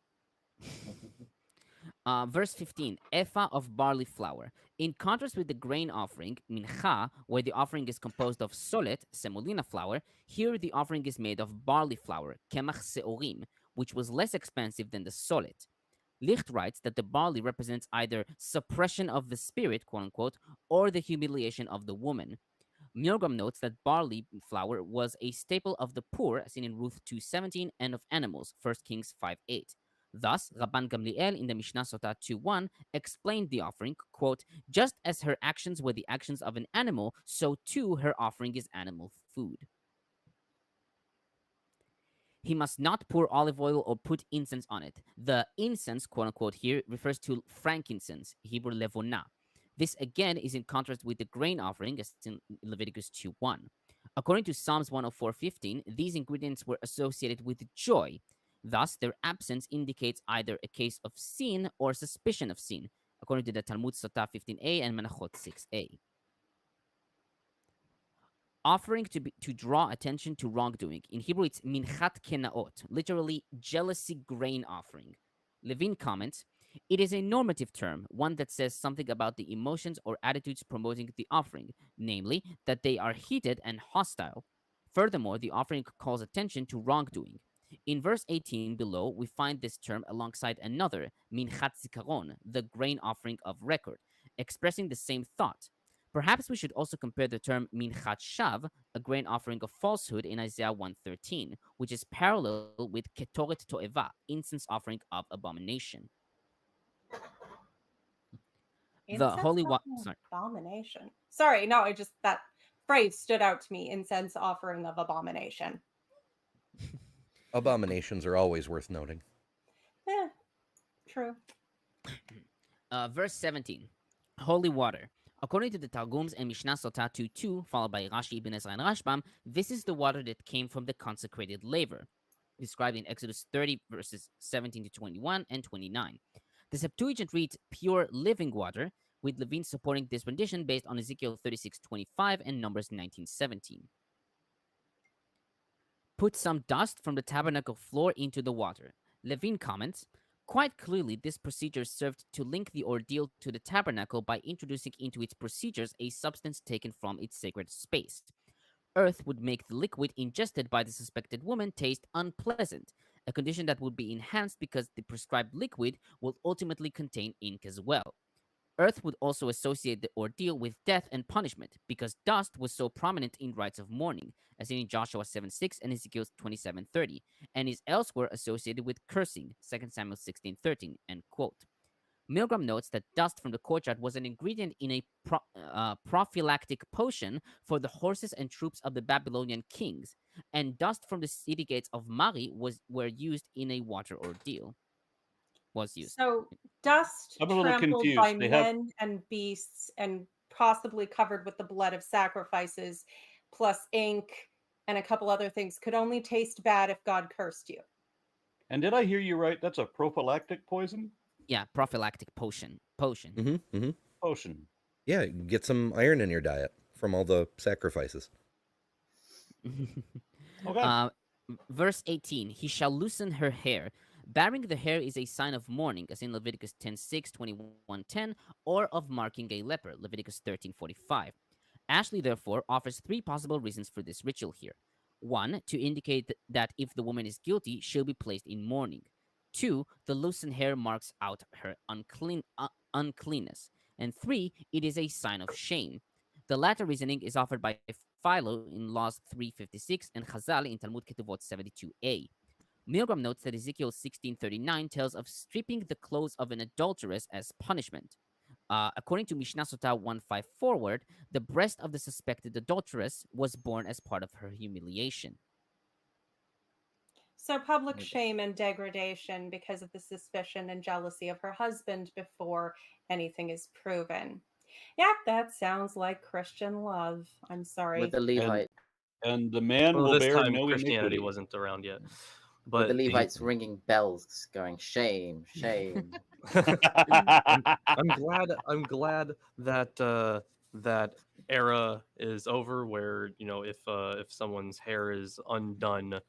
Verse 15, ephah of barley flour. In contrast with the grain offering, mincha, where the offering is composed of solet, semolina flour, here the offering is made of barley flour, kemach seorim, which was less expensive than the solet. Licht writes that the barley represents either suppression of the spirit, quote unquote, or the humiliation of the woman. Milgrom notes that barley flour was a staple of the poor, as seen in Ruth 2:17, and of animals, 1 Kings 5:8. Thus, Rabban Gamliel in the Mishnah Sotah 2:1 explained the offering, quote, just as her actions were the actions of an animal, so too her offering is animal food. He must not pour olive oil or put incense on it. The incense, quote unquote, here refers to frankincense, Hebrew levona. This again is in contrast with the grain offering, as in Leviticus 2:1. According to Psalms 104:15, these ingredients were associated with joy. Thus, their absence indicates either a case of sin or suspicion of sin, according to the Talmud Sotah 15a and Menachot 6a. Offering to draw attention to wrongdoing. In Hebrew, it's minchat kenaot, literally jealousy grain offering. Levine comments, it is a normative term, one that says something about the emotions or attitudes promoting the offering, namely, that they are heated and hostile. Furthermore, the offering calls attention to wrongdoing. In verse 18 below, we find this term alongside another, minchat zikaron, the grain offering of record, expressing the same thought. Perhaps we should also compare the term minchat shav, a grain offering of falsehood in Isaiah 1:13, which is parallel with ketoret to'eva, incense offering of abomination. The holy abomination. Sorry, no, that phrase stood out to me. Incense offering of abomination. Abominations are always worth noting. Yeah, true. Verse 17, holy water. According to the Targums and Mishnah Sotah 2:2, followed by Rashi, Ibn Ezra, and Rashbam, this is the water that came from the consecrated laver, described in Exodus 30, verses 17 to 21 and 29. The Septuagint reads pure living water, with Levine supporting this rendition based on Ezekiel 36:25 and Numbers 19:17. Put some dust from the tabernacle floor into the water. Levine comments, quite clearly this procedure served to link the ordeal to the tabernacle by introducing into its procedures a substance taken from its sacred space. Earth would make the liquid ingested by the suspected woman taste unpleasant, a condition that would be enhanced because the prescribed liquid will ultimately contain ink as well. Earth would also associate the ordeal with death and punishment because dust was so prominent in rites of mourning, as in Joshua 7:6 and Ezekiel 27:30, and is elsewhere associated with cursing, 2 Samuel 16:13, end quote. Milgrom notes that dust from the courtyard was an ingredient in a prophylactic potion for the horses and troops of the Babylonian kings, and dust from the city gates of Mari were used in a water ordeal. Was used. So dust I'm a little trampled by confused. They have- men and beasts and possibly covered with the blood of sacrifices, plus ink and a couple other things, could only taste bad if God cursed you. And did I hear you right? That's a prophylactic poison? Yeah, prophylactic potion. Potion. Mm-hmm, mm-hmm. Potion. Yeah, get some iron in your diet from all the sacrifices. Okay. Verse 18, he shall loosen her hair. Baring the hair is a sign of mourning, as in Leviticus 10:6, 21:10, or of marking a leper, Leviticus 13:45. Ashley, therefore, offers three possible reasons for this ritual here. One, to indicate that if the woman is guilty, she'll be placed in mourning. Two, the loosened hair marks out her uncleanness. And three, it is a sign of shame. The latter reasoning is offered by Philo in Laws 356 and Chazal in Talmud Ketuvot 72a. Milgrom notes that Ezekiel 16:39 tells of stripping the clothes of an adulteress as punishment. According to Mishnah Sotah 1.5 forward, the breast of the suspected adulteress was born as part of her humiliation. So public shame and degradation because of the suspicion and jealousy of her husband before anything is proven. Yeah, that sounds like Christian love. I'm sorry. With the Levite, And the man Well, will this bear time no Christianity iniquity. wasn't around yet. with But the Levites ringing bells, going shame, shame. I'm glad that that era is over where, you know, if someone's hair is undone,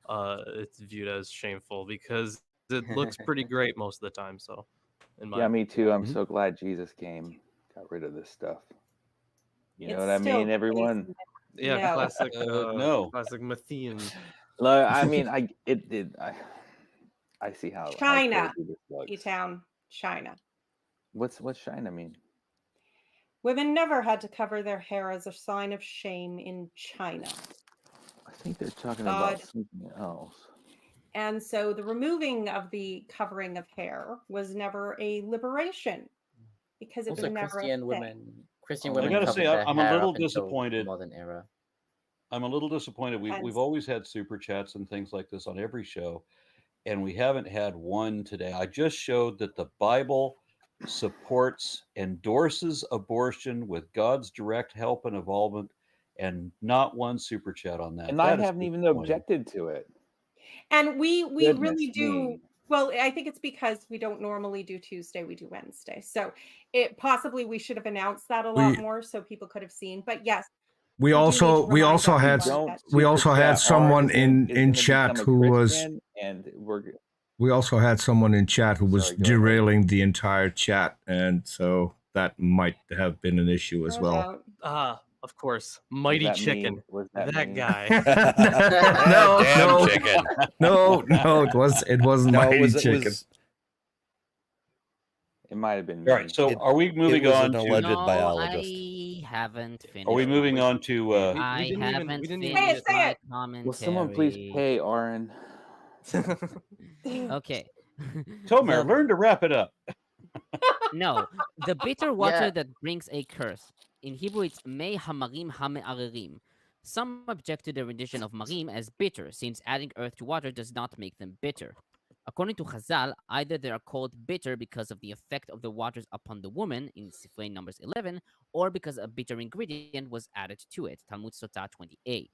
it's viewed as shameful because it looks pretty great most of the time. So, in my Yeah, me too. I'm Mhm. so glad Jesus came, got rid of this stuff. You know It's what I still mean, everyone? crazy. yeah, No. classic No. classic Mathene. Look, I mean, I see how China, crazy this looks. E-Town, China. What's China mean? Women never had to cover their hair as a sign of shame in China. I think they're talking God. about something else. And so the removing of the covering of hair was never a liberation because it Also, was never a Christian thing. Christian I women gotta covered say, their I'm a hair little up until the disappointed. modern era. I'm a little disappointed. And- We've always had super chats and things like this on every show, and we haven't had one today. I just showed that the Bible supports, endorses abortion with God's direct help and involvement, and not one super chat on that. And I That is haven't even disappointing. objected to it. And we Goodness really do. me. Well, I think it's because we don't normally do Tuesday, we do Wednesday. So it possibly we should have announced that a lot more so people could have seen. But yes, We do need also to we remind also had everyone Don't that- we also super had chat. someone Ours is in gonna chat become a who was Christian, and we also had someone in chat who was Sorry, go ahead. derailing the entire chat, and so that might have been an issue as no well. doubt. Of course, Mighty that Chicken. me? Was That that me? guy. No, Damn no. chicken. No, it wasn't No, Mighty it was, Chicken. It might have been me. All right, so It- are we moving was on an to? alleged No, biologist. I haven't finished. Are we moving my- on to? I didn't even- haven't we didn't even finished Say my it. commentary. Will someone please pay Oren? Okay. Tomer, The- learn to wrap it up. No, the bitter water Yeah. that brings a curse. In Hebrew, it's mei hamarim hame'arerim. Some object to the rendition of marim as bitter, since adding earth to water does not make them bitter. According to Chazal, either they are called bitter because of the effect of the waters upon the woman in Sefer Numbers 11, or because a bitter ingredient was added to it, Talmud Sotah 20a.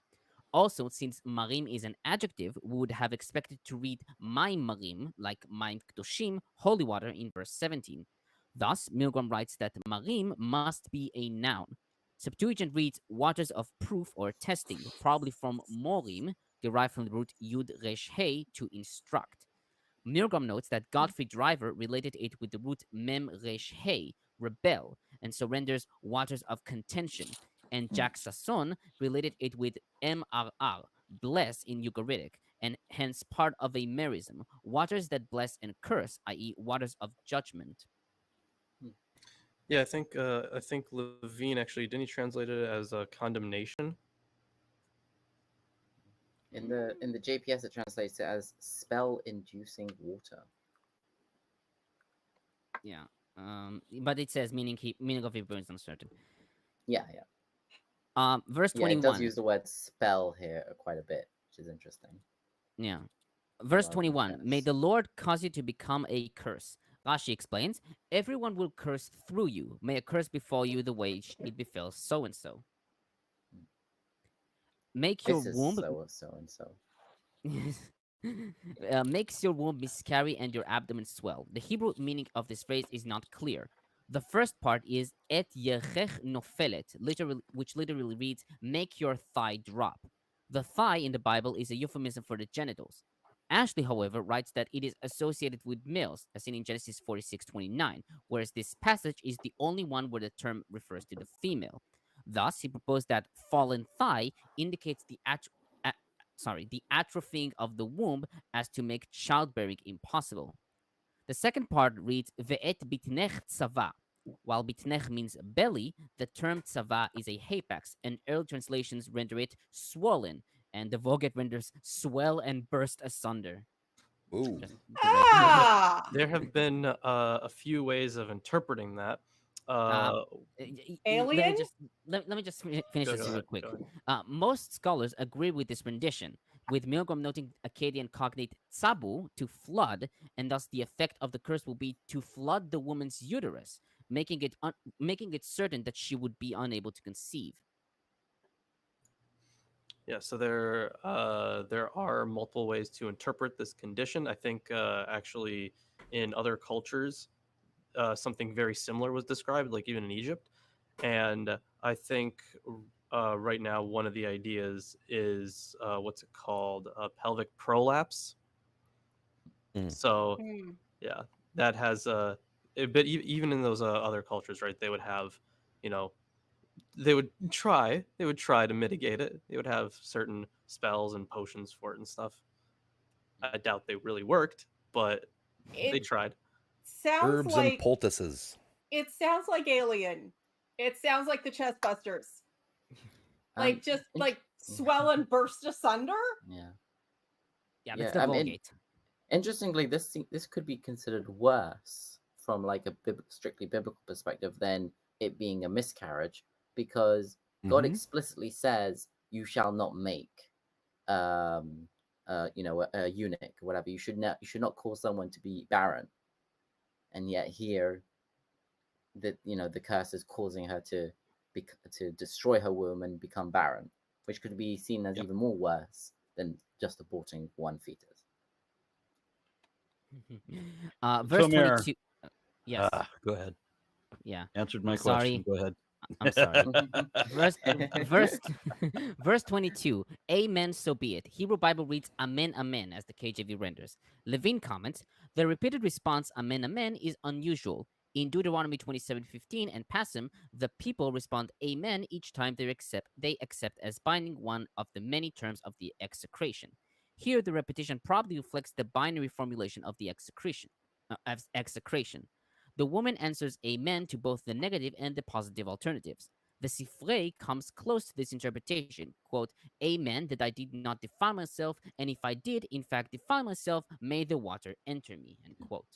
Also, since marim is an adjective, we would have expected to read maim marim, like maim kdoshim, holy water, in verse 17. Thus, Milgrom writes that marim must be a noun. Septuagint reads waters of proof or testing, probably from morim, derived from the root yud resh he, to instruct. Milgrom notes that Godfrey Driver related it with the root mem resh he, rebel, and so renders waters of contention. And Jack Sasson related it with mrr, bless in Ugaritic, and hence part of a merism, waters that bless and curse, i.e., waters of judgment. Yeah, I think Levine actually didn't he translate it as a condemnation. In the JPS, it translates it as spell-inducing water. Yeah. But it says meaning of Hebrew is uncertain. Yeah. Verse Yeah, 21. it does use the word spell here quite a bit, which is interesting. Yeah. Verse Well, 21. May yes. the Lord cause you to become a curse. Rashi explains, everyone will curse through you. May a curse befall you the way it befell so and so. Make your This is womb so and so. makes your womb miscarry and your abdomen swell. The Hebrew meaning of this phrase is not clear. The first part is et yechech nofelet, which literally reads, make your thigh drop. The thigh in the Bible is a euphemism for the genitals. Ashley, however, writes that it is associated with males, as seen in Genesis 46:29, whereas this passage is the only one where the term refers to the female. Thus, he proposed that fallen thigh indicates the atrophying of the womb as to make childbearing impossible. The second part reads ve'et bitnech tzava. While bitnech means belly, the term tzava is a hapax, and early translations render it swollen, and the Vulgate renders swell and burst asunder. Ooh. Ah, There have been a few ways of interpreting that. Alien? Let me just finish Go this real ahead, quick. go ahead. Most scholars agree with this rendition, with Milgrom noting Akkadian cognate tsabu, to flood, and thus the effect of the curse will be to flood the woman's uterus, making it certain that she would be unable to conceive. Yeah, so there are multiple ways to interpret this condition. I think actually in other cultures, something very similar was described, like even in Egypt. And I think right now one of the ideas is what's it called? Pelvic prolapse. So Hmm. yeah, that has but even in those other cultures, right? They would have, they would try to mitigate it. They would have certain spells and potions for it and stuff. I doubt they really worked, but they It tried. sounds Herbs and like poultices. it sounds like Alien. It sounds like the Chestbusters. Like just like swell and burst asunder. Yeah. Yeah, Yeah, that's the I mean, Vulgate. Interestingly, this could be considered worse from like a strictly biblical perspective than it being a miscarriage, because God Mhm. explicitly says you shall not make a eunuch or whatever. You should not cause someone to be barren, and yet here that the curse is causing her to destroy her womb and become barren, which could be seen as Yep. even more worse than just aborting one fetus. Verse Tomer. 22. Yes. Go ahead. Yeah. Answered my I'm question. sorry. Go ahead. I'm sorry. Verse 22. Amen, so be it. Hebrew Bible reads Amen, Amen, as the KJV renders. Levine comments, the repeated response Amen, Amen is unusual. In Deuteronomy 27:15 and Passim, the people respond Amen each time they accept as binding one of the many terms of the execration. Here, the repetition probably reflects the binary formulation of the execration. The woman answers amen to both the negative and the positive alternatives. The Sifrei comes close to this interpretation. Quote, amen that I did not defile myself, and if I did, in fact, defile myself, may the water enter me. End quote.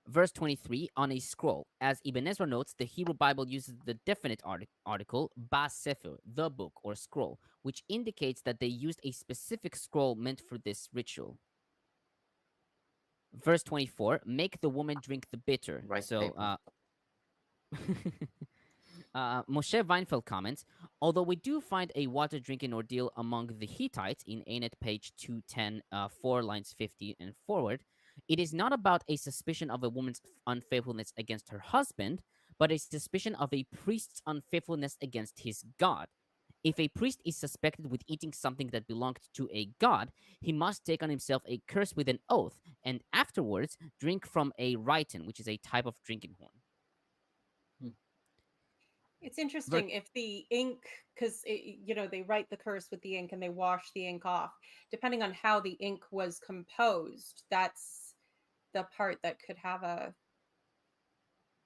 Verse 23, on a scroll. As Ibn Ezra notes, the Hebrew Bible uses the definite article, ba sefer, the book or scroll, which indicates that they used a specific scroll meant for this ritual. Verse 24, make the woman drink the bitter. Rice So, paper. Moshe Weinfeld comments, although we do find a water drinking ordeal among the Hittites in Anet page 210, 4 lines 50 and forward, it is not about a suspicion of a woman's unfaithfulness against her husband, but a suspicion of a priest's unfaithfulness against his God. If a priest is suspected with eating something that belonged to a god, he must take on himself a curse with an oath, and afterwards drink from a rhyton, which is a type of drinking horn. It's interesting if the ink, because they write the curse with the ink and they wash the ink off. Depending on how the ink was composed, that's the part that could have a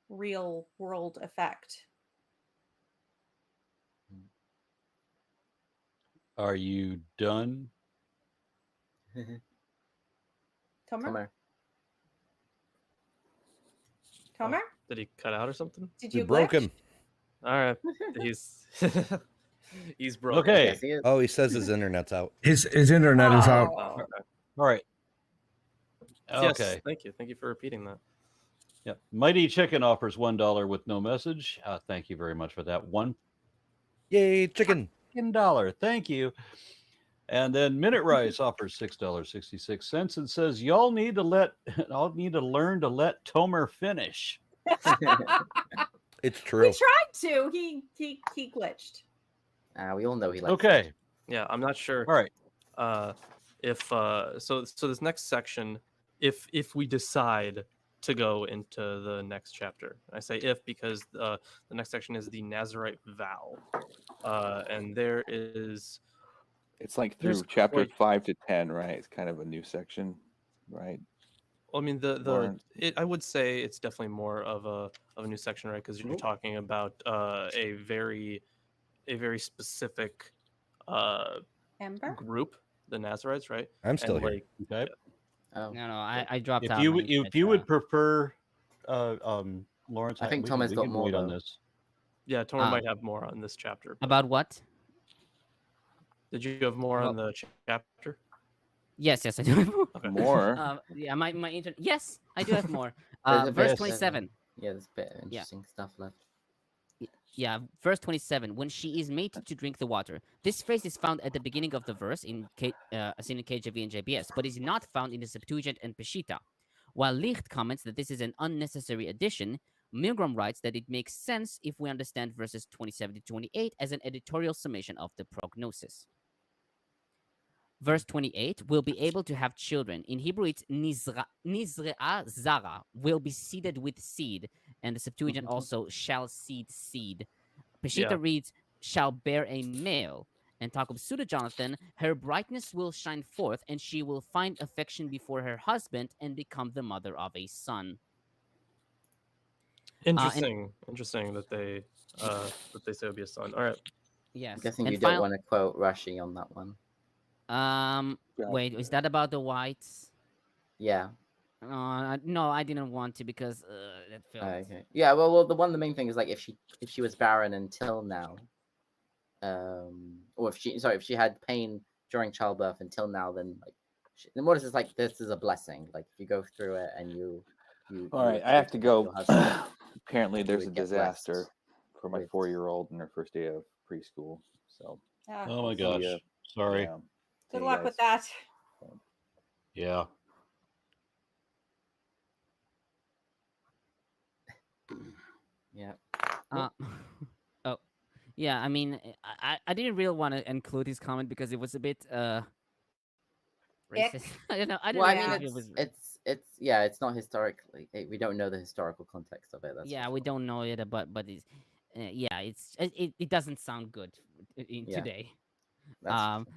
real world effect. Are you done? Tomer? Oh, Tomer? did he cut out or something? Did We you broke glitch? him. All right, he's broken. Okay. Yes, he is. Oh, he says his internet's out. His internet is out. Oh, Oh. okay. All right. Yes, Okay. thank you for repeating that. Yep. Mighty Chicken offers $1 with no message. Thank you very much for that. Yay, chicken. $1. Thank you. And then Minute Rice offers $6.66 and says, I'll need to learn to let Tomer finish. It's We true. tried to. He glitched. We all know he likes Okay. Yeah, I'm not sure. All right. If so this next section, if we decide to go into the next chapter, I say if because the next section is the Nazirite vow, and there is. It's like There's through chapter quite- 5 to 10, right? It's kind of a new section, right? Well, I mean Lawrence? I would say it's definitely more of a new section, right? Because you're talking about a very specific Ember? group, the Nazirites, right? I'm still And, here. like, Okay. Oh, No, I dropped If out. you my if you internet, would prefer, Lawrence, I think we Tom can- has we got can more, wait on though. this. yeah, Tomer might have more on this chapter. but- about what? Did you have more on the chapter? Yes, I do. Okay. More. Yeah, my internet. Yes, I do have more. There's a Verse bit- 27. yeah, there's a bit of interesting stuff left. Yeah, verse 27. When she is made to drink the water. This phrase is found at the beginning of the verse as in KJV and JBS, but is not found in the Septuagint and Peshitta. While Licht comments that this is an unnecessary addition, Milgrom writes that it makes sense if we understand verses 27 to 28 as an editorial summation of the prognosis. Verse 28, will be able to have children. In Hebrew, it's nizre'a zara, will be seeded with seed. And the Septuagint also, shall seed seed. Peshitta Yeah. reads, shall bear a male. And Targums Suda Jonathan, her brightness will shine forth, and she will find affection before her husband and become the mother of a son. Interesting that they say it would be a son. All right. Yes. I'm guessing and you don't want to quote Rashi on that one. Wait, is that about the whites? Yeah. No, I didn't want to because that felt. Okay. Yeah. Well, the main thing is like if she was barren until now, or if she had pain during childbirth until now, then like, then what is this like? This is a blessing. Like if you go through it and you. All right, I have to go. your husband, Apparently, there's a would get disaster blessed for my with- 4-year-old in her first day of preschool. So, Ah, Oh my See gosh. ya. Sorry. yeah. good See you luck with guys. that. Yeah. Yeah. Oh, yeah. I mean, I didn't really want to include his comment because it was a bit racist. I don't know. I didn't Well, I know mean, if it was. it's not historically. We don't know the historical context of it. That's Yeah, for we sure. don't know it, but it's yeah, it doesn't sound good Yeah. today. That's for sure.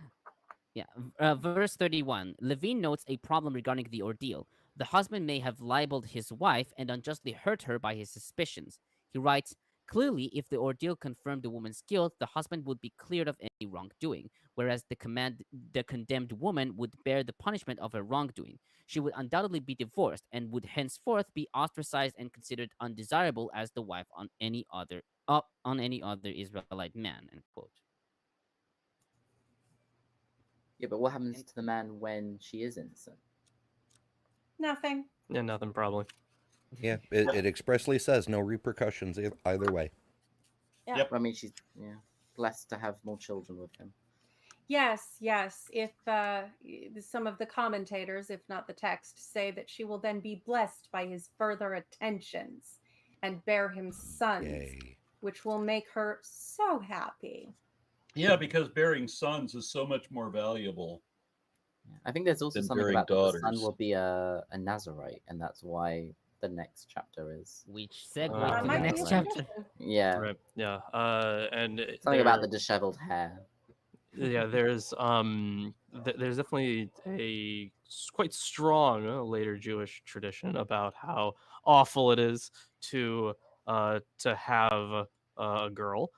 Yeah, verse 31. Levine notes a problem regarding the ordeal. The husband may have libeled his wife and unjustly hurt her by his suspicions. He writes, clearly, if the ordeal confirmed the woman's guilt, the husband would be cleared of any wrongdoing, whereas the condemned woman would bear the punishment of her wrongdoing. She would undoubtedly be divorced and would henceforth be ostracized and considered undesirable as the wife on any other Israelite man. End quote. Yeah, but what happens to the man when she is innocent? Nothing. Yeah, nothing probably. Yeah, it expressly says no repercussions either way. Yeah. Yep. I mean, she's blessed to have more children with him. Yes. If some of the commentators, if not the text, say that she will then be blessed by his further attentions and bear him sons, Yay. which will make her so happy. Yeah, because bearing sons is so much more valuable. I think there's also Than something bearing about that the son daughters. will be a Nazarite, and that's why the next chapter is. Which segue That to the might be next a chapter. suggestion. Yeah, Right. Yeah. And something about there- the disheveled hair. yeah, there's definitely a quite strong later Jewish tradition about how awful it is to have a girl,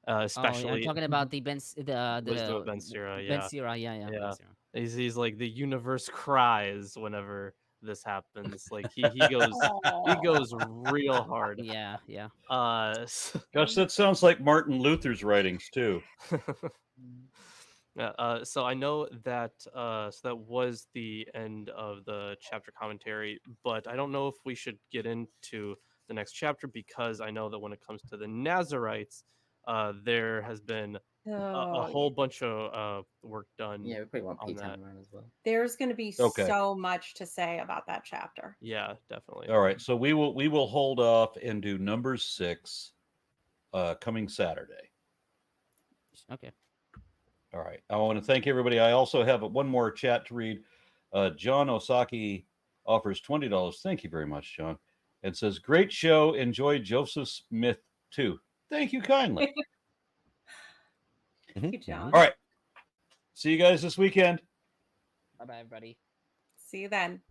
Oh, especially yeah, I'm talking about the Wisdom of Ben Sira, Ben yeah. Sira, yeah, Yeah. Ben Sira. He's like the universe cries whenever this happens. Like he goes real hard. Yeah, yeah. Gosh, that sounds like Martin Luther's writings too. Yeah, so I know that so that was the end of the chapter commentary, but I don't know if we should get into the next chapter because I know that when it comes to the Nazarites, there has been a Oh, whole bunch of work done. Yeah, we probably want on Pete that. around as well. there's going to be Okay. so much to say about that chapter. Yeah, definitely. All right, so we will hold off and do number 6 coming Saturday. Okay. All right. I want to thank everybody. I also have one more chat to read. John Osaki offers $20. Thank you very much, John. And says, great show. Enjoy Joseph Smith too. Thank you kindly. Thank you, John. All right. See you guys this weekend. Bye bye, everybody. See you then.